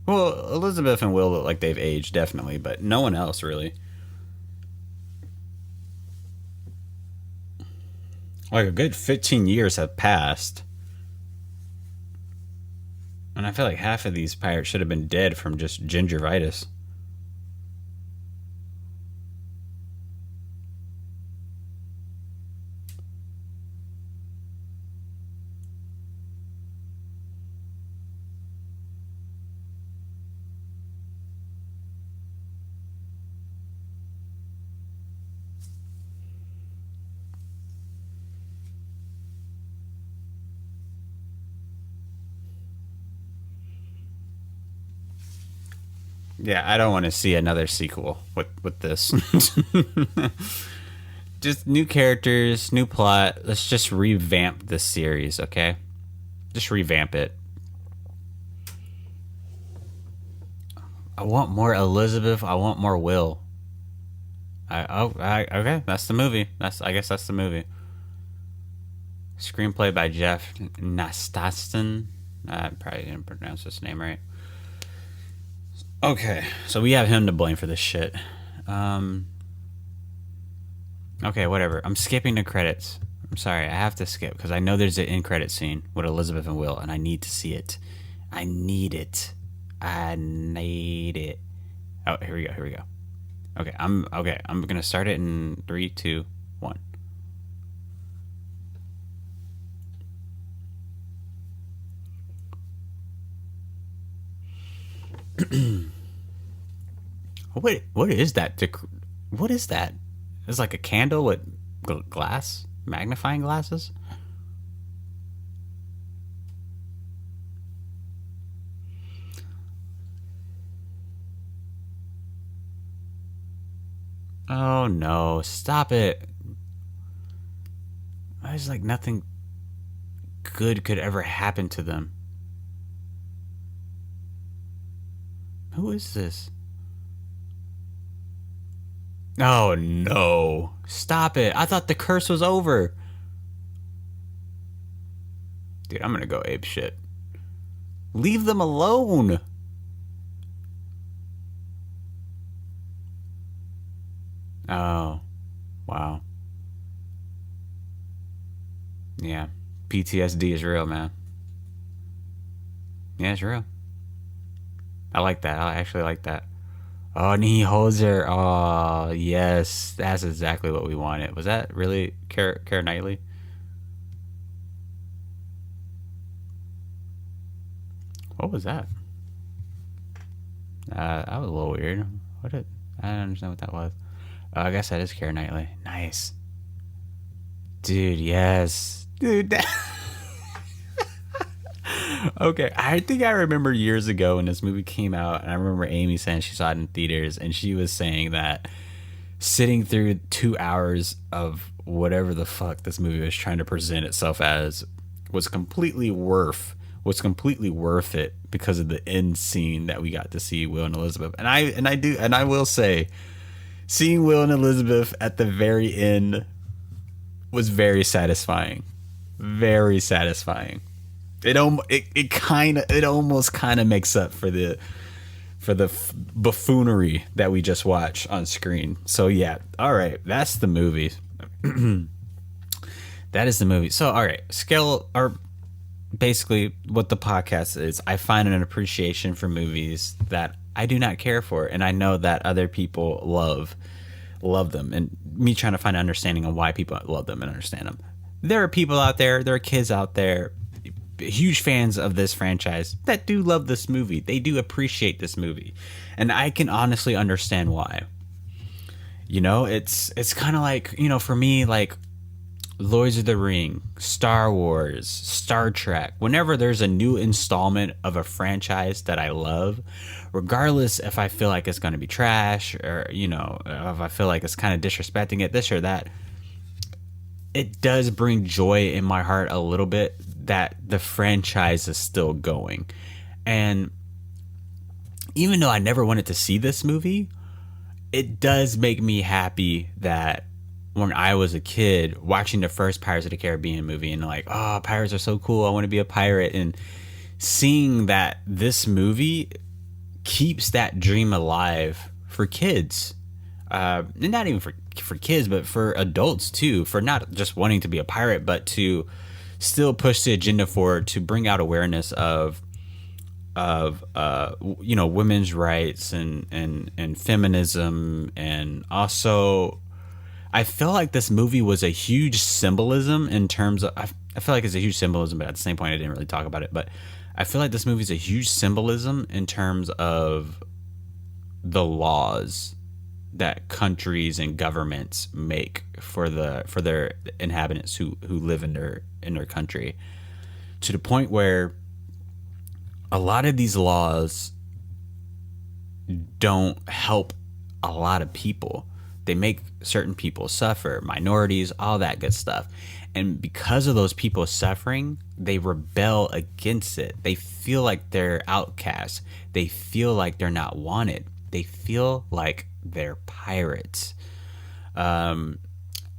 Well, Elizabeth and Will look like they've aged, definitely, but no one else really. Like a good 15 years have passed. And I feel like half of these pirates should have been dead from just gingivitis. Yeah, I don't want to see another sequel with this. Just new characters, new plot. Let's just revamp this series, okay? Just revamp it. I want more Elizabeth. I want more Will. Okay, that's the movie. I guess that's the movie. Screenplay by Jeff Nastaston. I probably didn't pronounce his name right. Okay, so we have him to blame for this shit. Okay, whatever. I'm skipping the credits. I'm sorry, I have to skip because I know there's an end credit scene with Elizabeth and Will, and I need to see it. I need it. I need it. Oh, here we go. Here we go. Okay, I'm gonna start it in 3, 2, 1. What is that? What is that? It's like a candle with glass, magnifying glasses. Oh no, stop it. It's like nothing good could ever happen to them. Who is this? Oh no. Stop it. I thought the curse was over. Dude, I'm gonna go ape shit. Leave them alone. Oh. Wow. Yeah. PTSD is real, man. Yeah, it's real. I like that. I actually like that. Oh, and he holds her. Oh, yes. That's exactly what we wanted. Was that really Keira Knightley? What was that? That was a little weird. I don't understand what that was. I guess that is Keira Knightley. Nice. Dude, yes. Dude, okay, I think I remember years ago when this movie came out, and I remember Amy saying she saw it in theaters, and she was saying that sitting through 2 hours of whatever the fuck this movie was trying to present itself as was completely worth it because of the end scene that we got to see Will and Elizabeth. And I will say, seeing Will and Elizabeth at the very end was very satisfying. Very satisfying. It almost kind of makes up for the buffoonery that we just watched on screen. So yeah, all right, that's the movie. That is the movie. So all right, scale, or basically what the podcast is, I find an appreciation for movies that I do not care for, and I know that other people love them, and me trying to find an understanding on why people love them and understand them. There are people out there, there are kids out there, huge fans of this franchise that do love this movie. They do appreciate this movie, and I can honestly understand why. You know, it's kind of like, you know, for me, like Lords of the Ring, Star Wars, Star Trek, whenever there's a new installment of a franchise that I love, regardless if I feel like it's going to be trash, or, you know, if I feel like it's kind of disrespecting it, this or that, it does bring joy in my heart a little bit that the franchise is still going. And even though I never wanted to see this movie, it does make me happy that when I was a kid watching the first Pirates of the Caribbean movie and like, oh, pirates are so cool, I want to be a pirate, and seeing that this movie keeps that dream alive for kids. And not even for kids, but for adults too, for not just wanting to be a pirate, but to still push the agenda forward to bring out awareness of women's rights and feminism. And also, I feel like this movie was a huge symbolism in terms of, I feel like it's a huge symbolism, but at the same point I didn't really talk about it, but I feel like this movie is a huge symbolism in terms of the laws that countries and governments make for their inhabitants who live in their country, to the point where a lot of these laws don't help a lot of people. They make certain people suffer, minorities, all that good stuff. And because of those people suffering, they rebel against it. They feel like they're outcasts. They feel like they're not wanted. They feel like they're pirates. And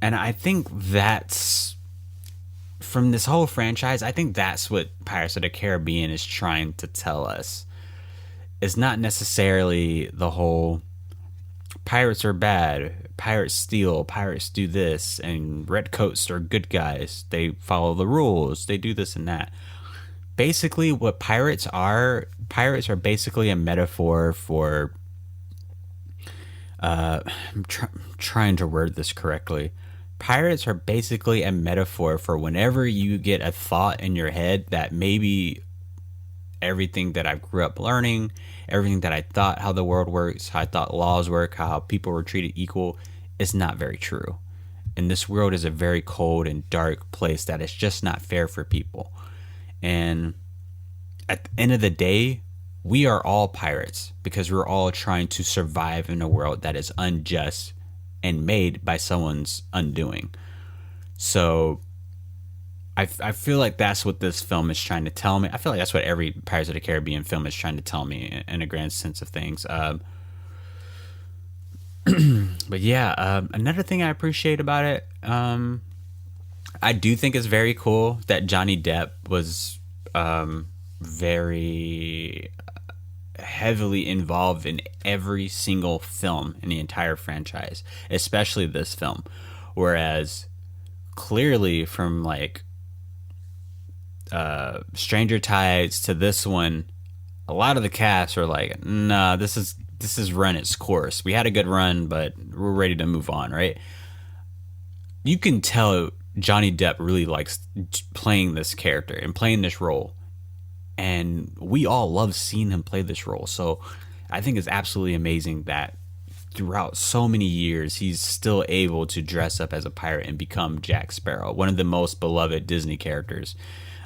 I think that's, from this whole franchise, I think that's what Pirates of the Caribbean is trying to tell us. It's not necessarily the whole pirates are bad, pirates steal, pirates do this, and redcoats are good guys. They follow the rules. They do this and that. Basically, what pirates are basically a metaphor for, I'm trying to word this correctly. Pirates are basically a metaphor for whenever you get a thought in your head that maybe everything that I grew up learning, everything that I thought how the world works, how I thought laws work, how people were treated equal, is not very true. And this world is a very cold and dark place that is just not fair for people. And at the end of the day, we are all pirates because we're all trying to survive in a world that is unjust and made by someone's undoing. So I feel like that's what this film is trying to tell me. I feel like that's what every Pirates of the Caribbean film is trying to tell me in a grand sense of things. But yeah, another thing I appreciate about it, I do think it's very cool that Johnny Depp was very heavily involved in every single film in the entire franchise, especially this film. Whereas clearly from like Stranger Tides to this one, a lot of the cast are like, nah, this is run its course. We had a good run, but we're ready to move on, right? You can tell Johnny Depp really likes playing this character and playing this role. And we all love seeing him play this role. So I think it's absolutely amazing that throughout so many years, he's still able to dress up as a pirate and become Jack Sparrow, one of the most beloved Disney characters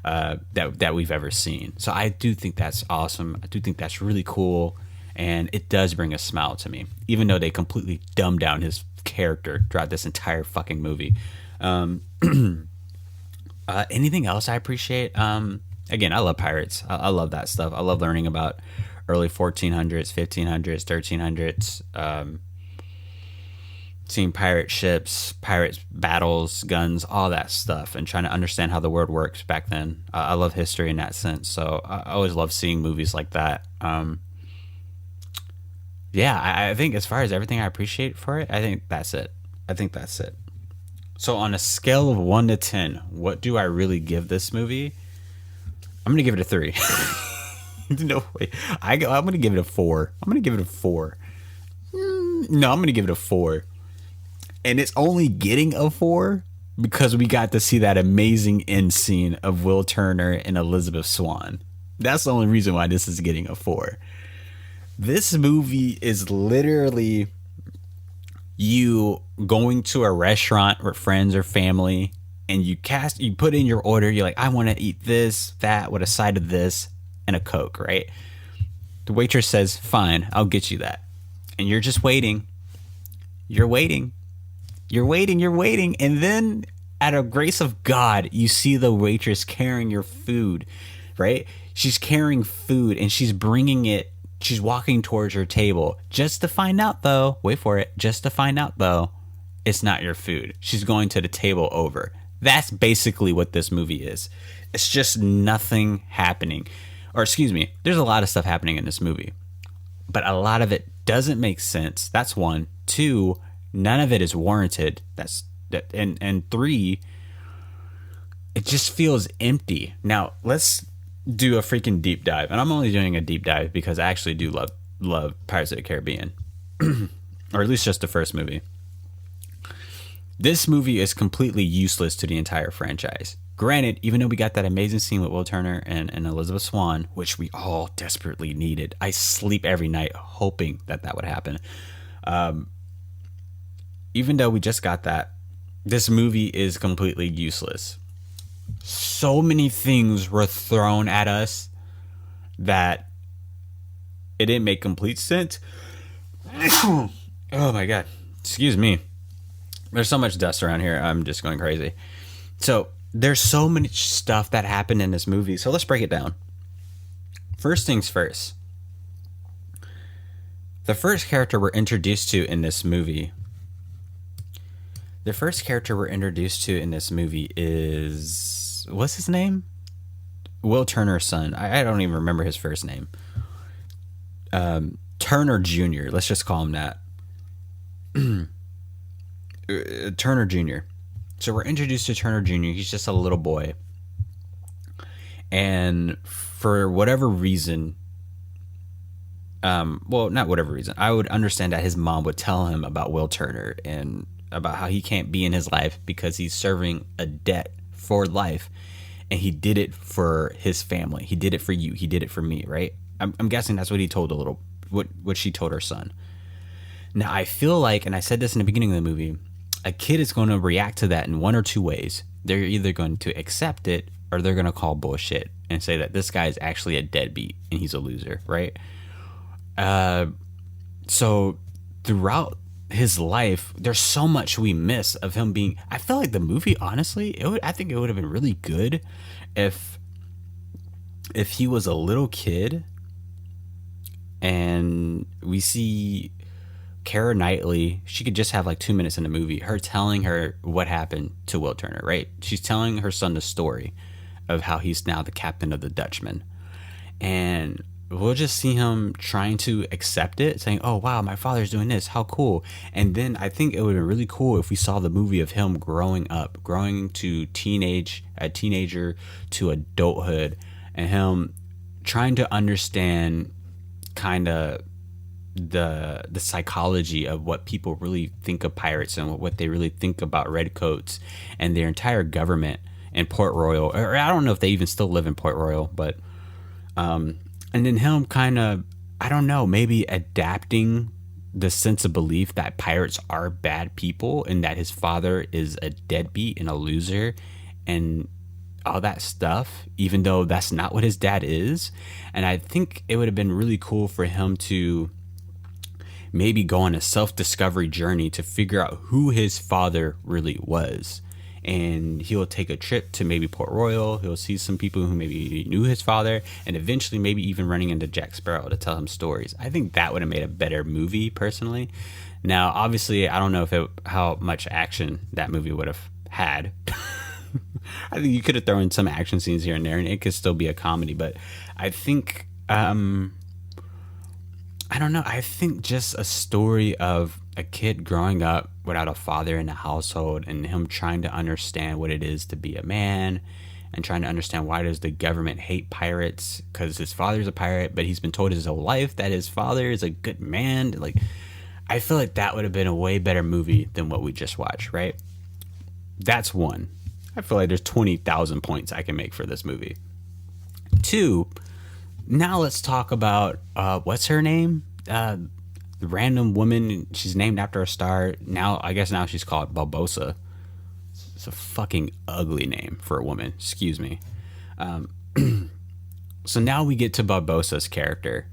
that we've ever seen. So I do think that's awesome. I do think that's really cool. And it does bring a smile to me, even though they completely dumbed down his character throughout this entire fucking movie. Anything else I appreciate? Again, I love pirates. I love that stuff. I love learning about early 1400s, 1500s, 1300s, seeing pirate ships, pirates battles, guns, all that stuff, and trying to understand how the world works back then. I love history in that sense, so I always love seeing movies like that. Yeah, I think as far as everything I appreciate for it, I think that's it. So on a scale of 1 to 10, what do I really give this movie? I'm going to give it a 3. No way. I'm going to give it a 4. No, I'm going to give it a 4. And it's only getting a 4 because we got to see that amazing end scene of Will Turner and Elizabeth Swan. That's the only reason why this is getting a 4. This movie is literally you going to a restaurant with friends or family, and you put in your order. You're like, I want to eat this, that, with a side of this and a Coke, right? The waitress says, fine, I'll get you that. And you're just waiting. You're waiting. And then out of grace of God, you see the waitress carrying your food, right? She's carrying food and she's bringing it. She's walking towards your table just to find out, though. Wait for it. Just to find out, though, it's not your food. She's going to the table over. That's basically what this movie is. It's just nothing happening. Or excuse me, there's a lot of stuff happening in this movie. but a lot of it doesn't make sense. That's one. Two, none of it is warranted. And three, it just feels empty. Now, let's do a freaking deep dive. And I'm only doing a deep dive because I actually do love Pirates of the Caribbean. Or at least just the first movie. This movie is completely useless to the entire franchise. Granted, even though we got that amazing scene with Will Turner and Elizabeth Swan, which we all desperately needed. I sleep every night hoping that would happen. Even though we just got that, this movie is completely useless. So many things were thrown at us that it didn't make complete sense. Oh my God. Excuse me. There's so much dust around here. I'm just going crazy. So there's so much stuff that happened in this movie. So let's break it down. First things first. The first character we're introduced to in this movie is, what's his name? Will Turner's son. I don't even remember his first name. Turner Jr. Let's just call him that. Turner Jr. So we're introduced to Turner Jr. He's just a little boy. And for whatever reason, well, not whatever reason, I would understand that his mom would tell him about Will Turner and about how he can't be in his life because he's serving a debt for life. And he did it for his family. He did it for you. He did it for me, right? I'm guessing that's what he told what she told her son. Now, I feel like, and I said this in the beginning of the movie, a kid is going to react to that in one or two ways. They're either going to accept it or they're going to call bullshit and say that this guy is actually a deadbeat and he's a loser, right? So throughout his life, there's so much we miss of him being. I feel like the movie, honestly, I think it would have been really good if he was a little kid and we see Keira Knightley, she could just have like 2 minutes in the movie, her telling her what happened to Will Turner, right? She's telling her son the story of how he's now the captain of the Dutchman. And we'll just see him trying to accept it, saying, oh, wow, my father's doing this. How cool. And then I think it would have been really cool if we saw the movie of him growing up, growing to a teenager to adulthood, and him trying to understand kind of the psychology of what people really think of pirates and what they really think about redcoats and their entire government in Port Royal. Or I don't know if they even still live in Port Royal, but and then him kind of, I don't know, maybe adapting the sense of belief that pirates are bad people and that his father is a deadbeat and a loser and all that stuff, even though that's not what his dad is. And I think it would have been really cool for him to maybe go on a self-discovery journey to figure out who his father really was. And he'll take a trip to maybe Port Royal. He'll see some people who maybe knew his father, and eventually maybe even running into Jack Sparrow to tell him stories. I think that would have made a better movie, personally. Now, obviously, I don't know how much action that movie would have had. I think you could have thrown some action scenes here and there, and it could still be a comedy. But I think, I don't know. I think just a story of a kid growing up without a father in the household and him trying to understand what it is to be a man and trying to understand why does the government hate pirates, because his father's a pirate, but he's been told his whole life that his father is a good man. Like, I feel like that would have been a way better movie than what we just watched, right? That's one. I feel like there's 20,000 points I can make for this movie. Two, now let's talk about, what's her name? The random woman, she's named after a star. I guess now she's called Barbosa. It's a fucking ugly name for a woman. Excuse me. So now we get to Barbosa's character.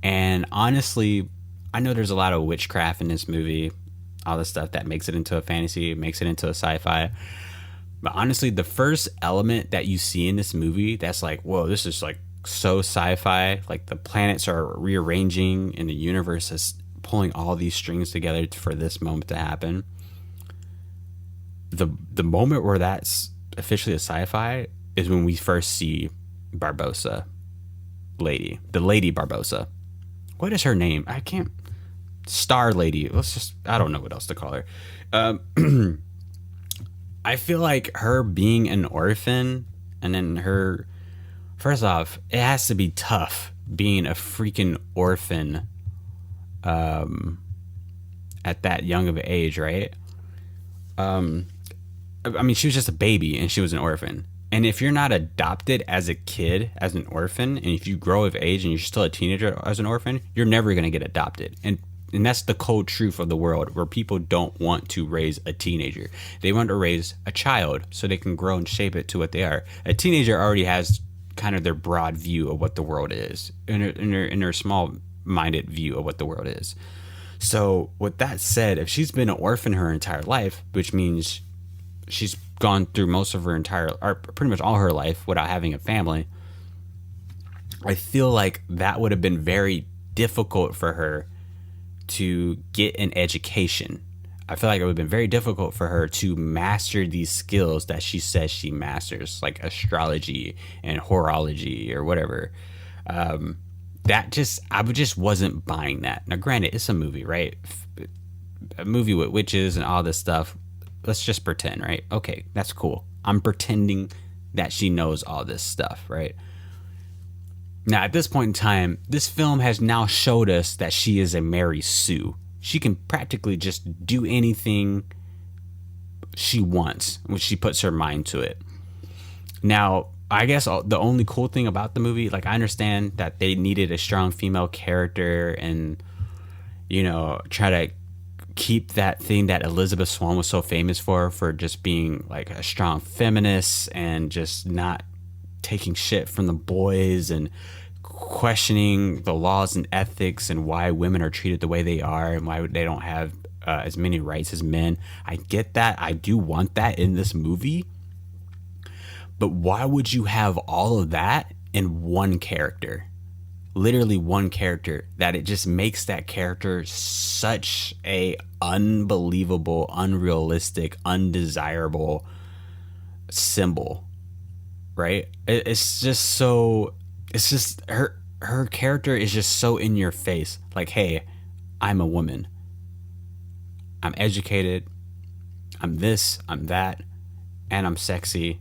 And honestly, I know there's a lot of witchcraft in this movie. All the stuff that makes it into a fantasy, makes it into a sci-fi. But honestly, the first element that you see in this movie that's like, whoa, this is like so sci-fi, like the planets are rearranging and the universe is pulling all these strings together for this moment to happen. The moment where that's officially a sci-fi is when we first see Barbosa, the lady Barbosa, what is her name? I can't. Star Lady. I don't know what else to call her. I feel like her being an orphan, and then her, first off, it has to be tough being a freaking orphan at that young of an age, right? I mean, she was just a baby and she was an orphan. And if you're not adopted as a kid, as an orphan, and if you grow of age and you're still a teenager as an orphan, you're never going to get adopted. And that's the cold truth of the world, where people don't want to raise a teenager. They want to raise a child so they can grow and shape it to what they are. A teenager already has kind of their broad view of what the world is, in their small-minded view of what the world is. So with that said, if she's been an orphan her entire life, which means she's gone through most of her or pretty much all her life without having a family, I feel like that would have been very difficult for her to get an education. I feel like it would have been very difficult for her to master these skills that she says she masters, like astrology and horology or whatever. I just wasn't buying that. Now, granted, it's a movie, right? A movie with witches and all this stuff. Let's just pretend, right? Okay, that's cool. I'm pretending that she knows all this stuff, right? Now, at this point in time, this film has now showed us that she is a Mary Sue. She can practically just do anything she wants when she puts her mind to it. Now, I guess the only cool thing about the movie, like, I understand that they needed a strong female character and, try to keep that thing that Elizabeth Swan was so famous for just being like a strong feminist and just not taking shit from the boys and questioning the laws and ethics and why women are treated the way they are and why they don't have as many rights as men. I get that. I do want that in this movie. But why would you have all of that in one character? Literally one character, that it just makes that character such a unbelievable, unrealistic, undesirable symbol, right? It's just her character is just so in your face. Like, hey, I'm a woman. I'm educated. I'm this, I'm that, and I'm sexy.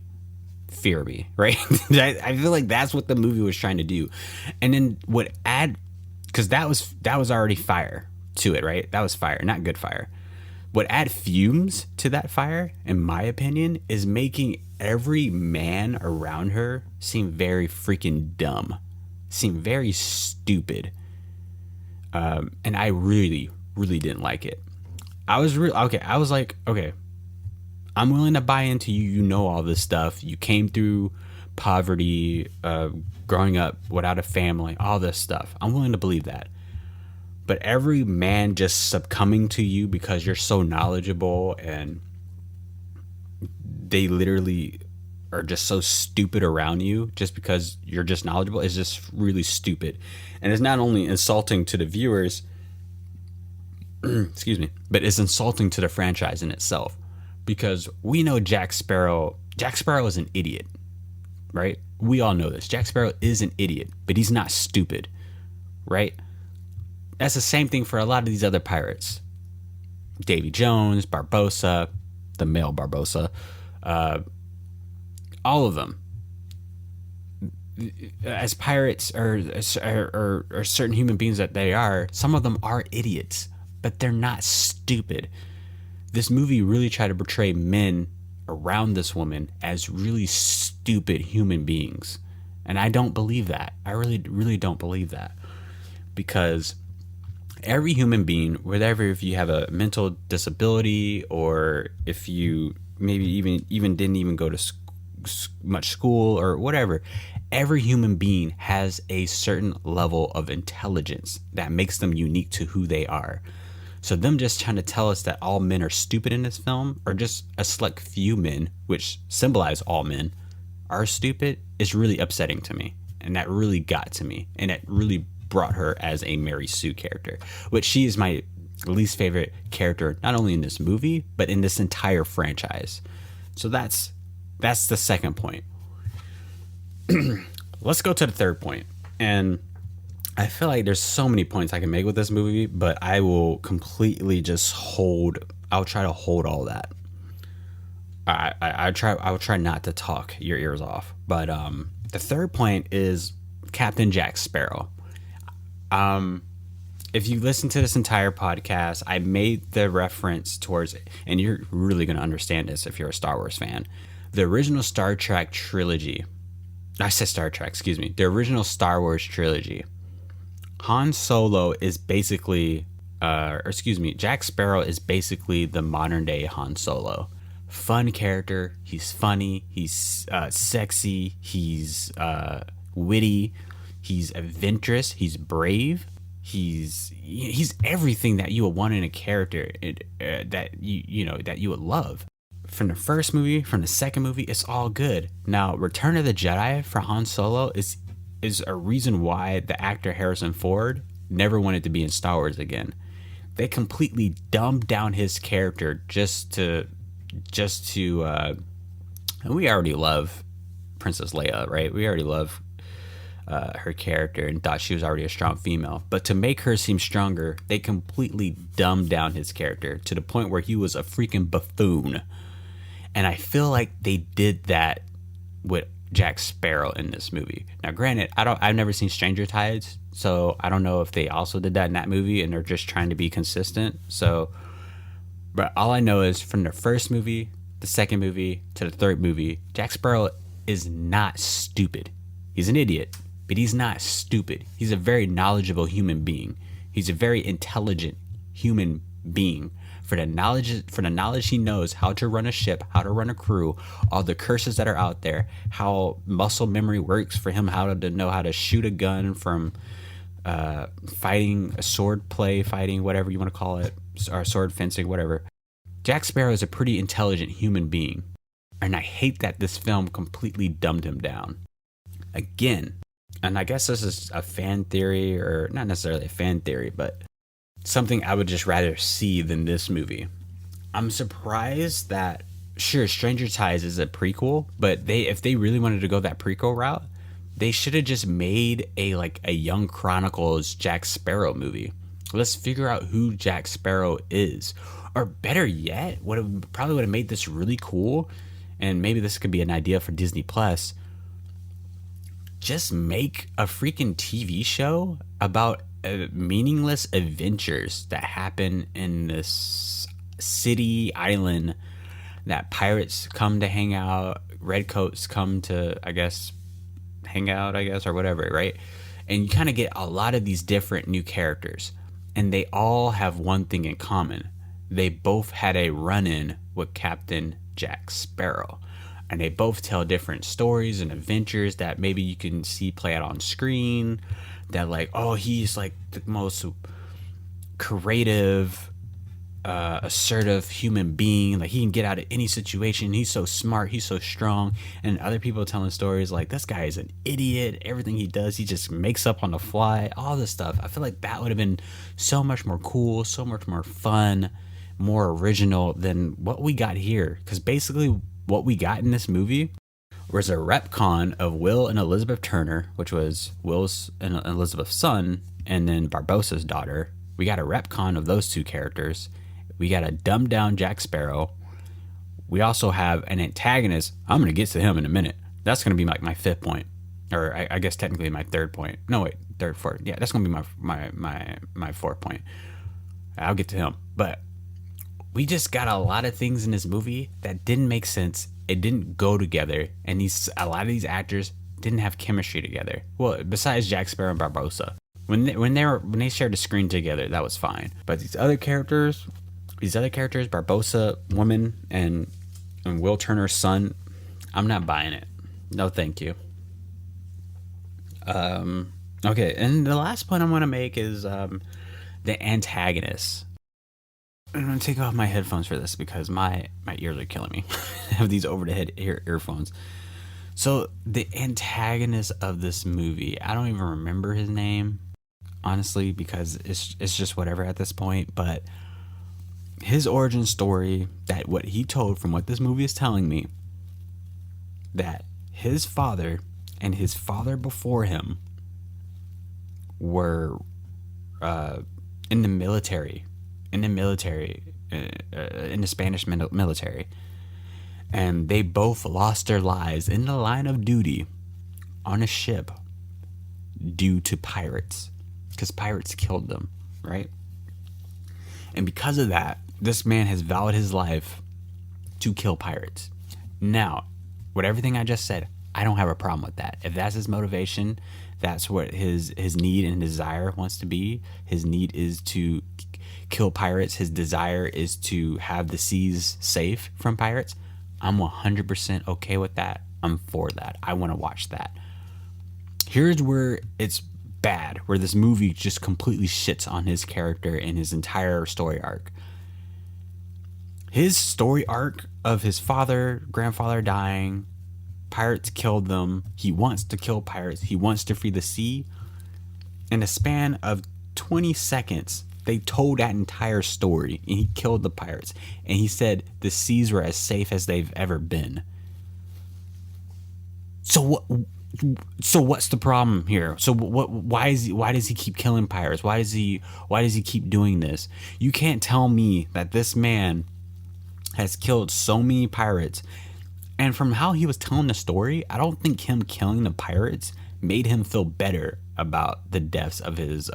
Fear me, right? I feel like that's what the movie was trying to do. And then what because that was already fire to it, right? That was fire, not good fire. What add fumes to that fire, in my opinion, is making every man around her seem very freaking dumb, seem very stupid. And I really, really didn't like it. I was like, okay, I'm willing to buy into you. You know all this stuff. You came through poverty, growing up without a family, all this stuff. I'm willing to believe that. But every man just succumbing to you because you're so knowledgeable and they literally are just so stupid around you just because you're just knowledgeable is just really stupid. And it's not only insulting to the viewers, excuse me, but it's insulting to the franchise in itself. Because we know Jack Sparrow is an idiot, right? We all know this. Jack Sparrow is an idiot, but he's not stupid, right? That's the same thing for a lot of these other pirates. Davy Jones, Barbosa, the male Barbosa, all of them. As pirates or certain human beings that they are, some of them are idiots, but they're not stupid. This movie really tried to portray men around this woman as really stupid human beings. And I don't believe that. I really, really don't believe that. Because every human being, whatever, if you have a mental disability or if you maybe even didn't even go to much school or whatever, every human being has a certain level of intelligence that makes them unique to who they are. So them just trying to tell us that all men are stupid in this film, or just a select few men, which symbolize all men, are stupid, is really upsetting to me. And that really got to me. And it really brought her as a Mary Sue character, which she is my least favorite character, not only in this movie, but in this entire franchise. So that's the second point. Let's go to the third point. And I feel like there's so many points I can make with this movie, but I will completely just I'll try to hold all that. I will try not to talk your ears off. But the third point is Captain Jack Sparrow. If you listen to this entire podcast, I made the reference towards, and you're really going to understand this if you're a Star Wars fan, the original Star Trek trilogy. I said Star Trek, excuse me. The original Star Wars trilogy. Han Solo is basically, Jack Sparrow is basically the modern day Han Solo. Fun character. He's funny. He's sexy. He's witty. He's adventurous. He's brave. He's everything that you would want in a character that that you would love. From the first movie, from the second movie, it's all good. Now, Return of the Jedi for Han Solo is a reason why the actor Harrison Ford never wanted to be in Star Wars again. They completely dumbed down his character just to and we already love Princess Leia, right? We already love her character and thought she was already a strong female. But to make her seem stronger, they completely dumbed down his character to the point where he was a freaking buffoon. And I feel like they did that with Jack Sparrow in this movie. Now, granted, I've never seen Stranger Tides, so I don't know if they also did that in that movie and they're just trying to be consistent. So, but all I know is from the first movie, the second movie, to the third movie, Jack Sparrow is not stupid. He's an idiot, but he's not stupid. He's a very knowledgeable human being. He's a very intelligent human being. For the knowledge he knows how to run a ship, how to run a crew, all the curses that are out there, how muscle memory works for him, how to know how to shoot a gun from fighting, fighting, whatever you want to call it, or sword fencing, whatever. Jack Sparrow is a pretty intelligent human being, and I hate that this film completely dumbed him down. Again, and I guess this is a fan theory, or not necessarily a fan theory, but something I would just rather see than this movie. I'm surprised that, sure, Stranger Tides is a prequel, but if they really wanted to go that prequel route, they should have just made a Young Chronicles Jack Sparrow movie. Let's figure out who Jack Sparrow is. Or better yet, probably would have made this really cool, and maybe this could be an idea for Disney Plus. Just make a freaking TV show about meaningless adventures that happen in this city island that pirates come to hang out, redcoats come to, I guess, hang out, or whatever, right? And you kind of get a lot of these different new characters, and they all have one thing in common. They both had a run-in with Captain Jack Sparrow, and they both tell different stories and adventures that maybe you can see play out on screen. That he's like the most creative, assertive human being. Like, he can get out of any situation. He's so smart. He's so strong. And other people telling stories like, this guy is an idiot. Everything he does, he just makes up on the fly. All this stuff. I feel like that would have been so much more cool, so much more fun, more original than what we got here. Because basically what we got in this movie was a retcon of Will and Elizabeth Turner, which was Will's and Elizabeth's son, and then Barbosa's daughter. We got a retcon of those two characters. We got a dumbed down Jack Sparrow. We also have an antagonist. I'm going to get to him in a minute. That's going to be like my fifth point, or I guess technically my third point. No, wait, third, fourth. Yeah, that's going to be my fourth point. I'll get to him. But we just got a lot of things in this movie that didn't make sense. It didn't go together, and a lot of these actors didn't have chemistry together. Well, besides Jack Sparrow and Barbosa, when they shared the screen together, that was fine. But these other characters, Barbosa woman and Will Turner's son, I'm not buying it. No, thank you. Okay, and the last point I want to make is the antagonist. I'm going to take off my headphones for this because my ears are killing me. I have these over-the-head earphones. So the antagonist of this movie, I don't even remember his name, honestly, because it's just whatever at this point. But his origin story, that what he told from what this movie is telling me, that his father and his father before him were in the military, in the Spanish military, and they both lost their lives in the line of duty on a ship due to pirates, because pirates killed them, right? And because of that, this man has vowed his life to kill pirates. Now, with everything I just said, I don't have a problem with that. If that's his motivation, that's what his need and desire wants to be. His need is to kill pirates. His desire is to have the seas safe from pirates. I'm 100% okay with that. I'm for that. I want to watch that. Here's where it's bad, where this movie just completely shits on his character and his entire story arc. His story arc of his grandfather dying, pirates killed them, he wants to kill pirates, he wants to free the sea. In a span of 20 seconds, they told that entire story, and he killed the pirates. And he said the seas were as safe as they've ever been. So what's the problem here? So why does he keep killing pirates? Why does he keep doing this? You can't tell me that this man has killed so many pirates, and from how he was telling the story, I don't think him killing the pirates made him feel better about the deaths of his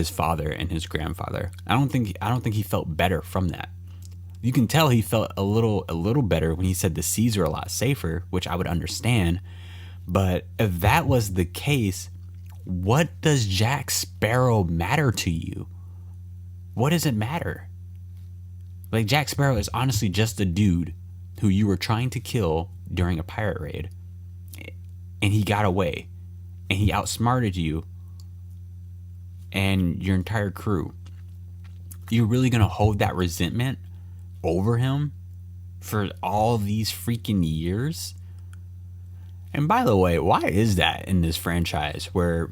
father and his grandfather. I don't think he felt better from that. You can tell he felt a little better when he said the seas are a lot safer, which I would understand. But if that was the case, what does Jack Sparrow matter to you? What does it matter? Like, Jack Sparrow is honestly just a dude who you were trying to kill during a pirate raid, and he got away, and he outsmarted you and your entire crew. You're really gonna hold that resentment over him for all these freaking years? And by the way, why is that in this franchise where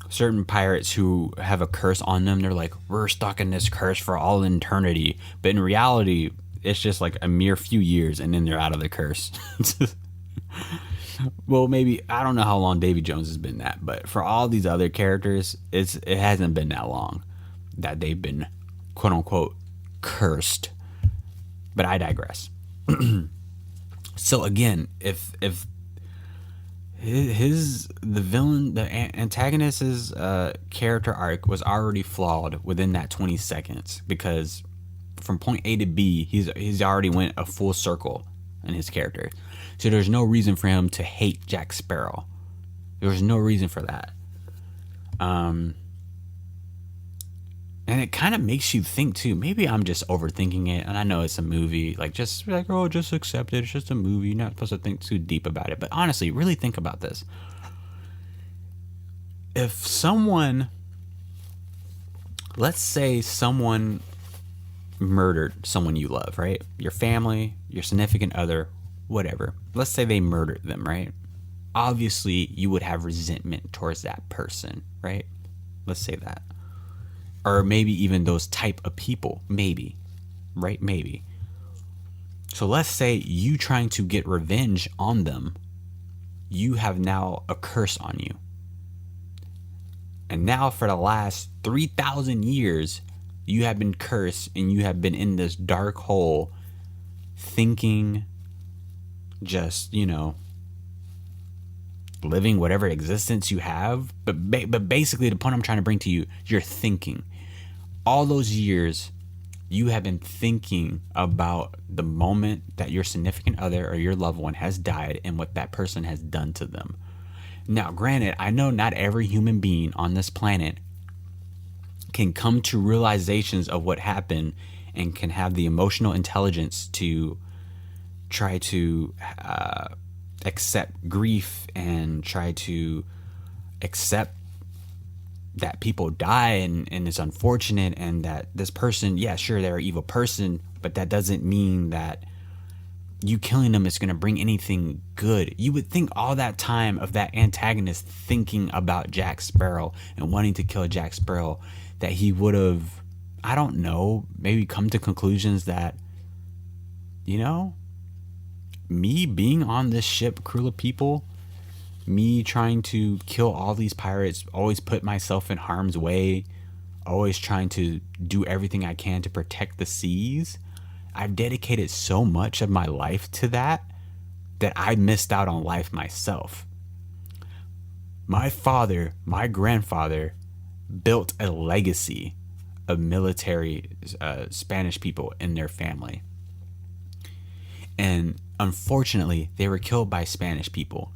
certain pirates who have a curse on them, they're like, we're stuck in this curse for all eternity, but in reality it's just like a mere few years and then they're out of the curse? Well, maybe, I don't know how long Davy Jones has been that, but for all these other characters, it hasn't been that long that they've been quote unquote cursed. But I digress. So again, if the antagonist's character arc was already flawed within that 20 seconds, because from point A to B, he's already went a full circle in his character. So there's no reason for him to hate Jack Sparrow. There's no reason for that. And it kind of makes you think too. Maybe I'm just overthinking it, and I know it's a movie. Like, just accept it. It's just a movie. You're not supposed to think too deep about it. But honestly, really think about this. If someone, let's say someone murdered someone you love, right? Your family, your significant other, whatever. Let's say they murdered them, right? Obviously, you would have resentment towards that person, right? Let's say that. Or maybe even those type of people, maybe, right? Maybe. So let's say you trying to get revenge on them, you have now a curse on you. And now for the last 3,000 years, you have been cursed and you have been in this dark hole thinking, just, living whatever existence you have. But basically the point I'm trying to bring to you, you're thinking. All those years, you have been thinking about the moment that your significant other or your loved one has died and what that person has done to them. Now, granted, I know not every human being on this planet can come to realizations of what happened and can have the emotional intelligence to try to accept grief and try to accept that people die and it's unfortunate, and that this person, yeah, sure, they're an evil person, but that doesn't mean that you killing them is going to bring anything good. You would think all that time of that antagonist thinking about Jack Sparrow and wanting to kill Jack Sparrow, that he would have, I don't know, maybe come to conclusions that, me being on this ship, crew of people, Me trying to kill all these pirates, always put myself in harm's way, always trying to do everything I can to protect the seas. I've dedicated so much of my life to that I missed out on life myself. My father, my grandfather, built a legacy of military Spanish people in their family. And unfortunately, they were killed by Spanish people.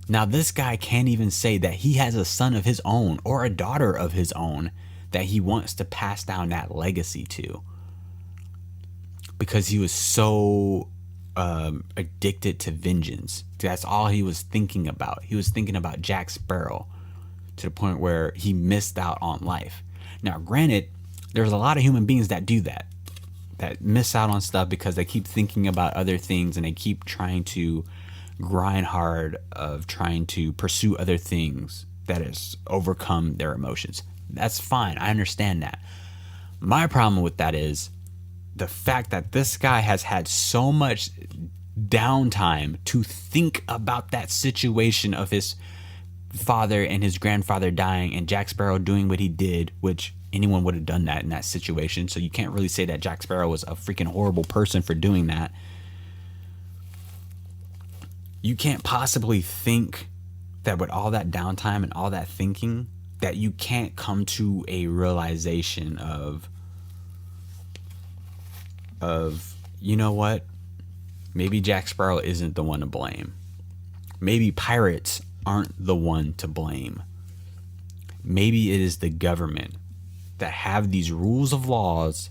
Now, this guy can't even say that he has a son of his own or a daughter of his own that he wants to pass down that legacy to, because he was so addicted to vengeance. That's all he was thinking about. He was thinking about Jack Sparrow to the point where he missed out on life. Now, granted, there's a lot of human beings that do that miss out on stuff because they keep thinking about other things and they keep trying to grind hard of trying to pursue other things that has overcome their emotions. That's fine. I understand that. My problem with that is the fact that this guy has had so much downtime to think about that situation of his father and his grandfather dying and Jack Sparrow doing what he did, which anyone would have done that in that situation. So you can't really say that Jack Sparrow was a freaking horrible person for doing that. You can't possibly think that with all that downtime and all that thinking that you can't come to a realization of you know what? Maybe Jack Sparrow isn't the one to blame. Maybe pirates aren't the one to blame. Maybe it is the government that have these rules of laws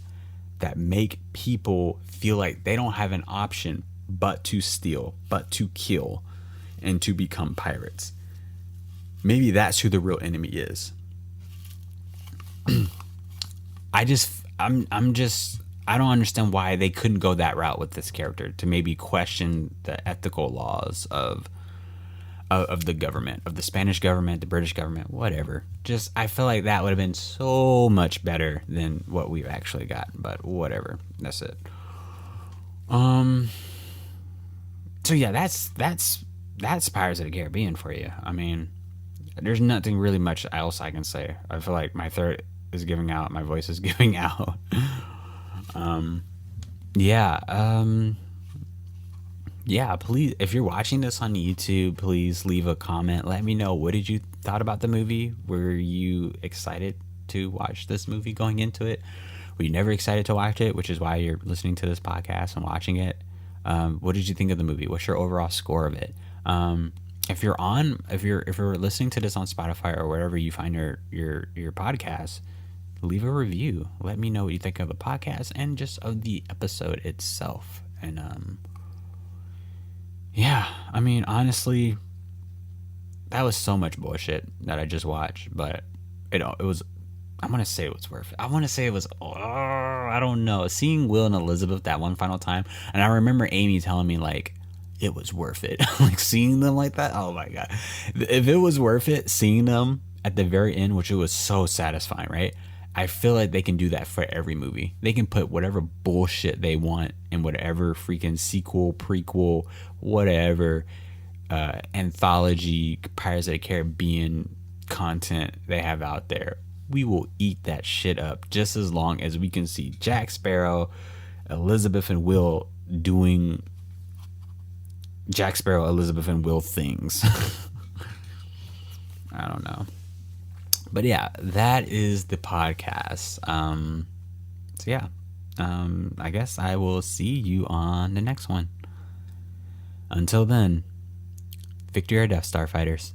that make people feel like they don't have an option but to steal, but to kill, and to become pirates. Maybe that's who the real enemy is. I don't understand why they couldn't go that route with this character, to maybe question the ethical laws of the government, of the Spanish government, the British government, whatever. Just, I feel like that would have been so much better than what we've actually got, but whatever. That's it. So yeah, that's Pirates of the Caribbean for you. I mean, there's nothing really much else I can say. I feel like my throat is giving out, my voice is giving out. Yeah, please, if you're watching this on YouTube, please leave a comment. Let me know, what did you thought about the movie? Were you excited to watch this movie going into it? Were you never excited to watch it, which is why you're listening to this podcast and watching it? What did you think of the movie? What's your overall score of it? If you're listening to this on Spotify or wherever you find your podcast, leave a review. Let me know what you think of the podcast and just of the episode itself. And yeah, I mean, honestly, that was so much bullshit that I just watched, but it was, I want to say it was worth it. I want to say it was, I don't know, seeing Will and Elizabeth that one final time. And I remember Amy telling me, like, it was worth it. Like, seeing them like that, oh my God. If it was worth it, seeing them at the very end, which it was so satisfying, right? I feel like they can do that for every movie. They can put whatever bullshit they want in whatever freaking sequel, prequel, whatever anthology Pirates of the Caribbean content they have out there. We will eat that shit up just as long as we can see Jack Sparrow, Elizabeth and Will doing Jack Sparrow, Elizabeth and Will things. I don't know. But yeah, that is the podcast. So yeah, I guess I will see you on the next one. Until then, victory or death, Starfighters.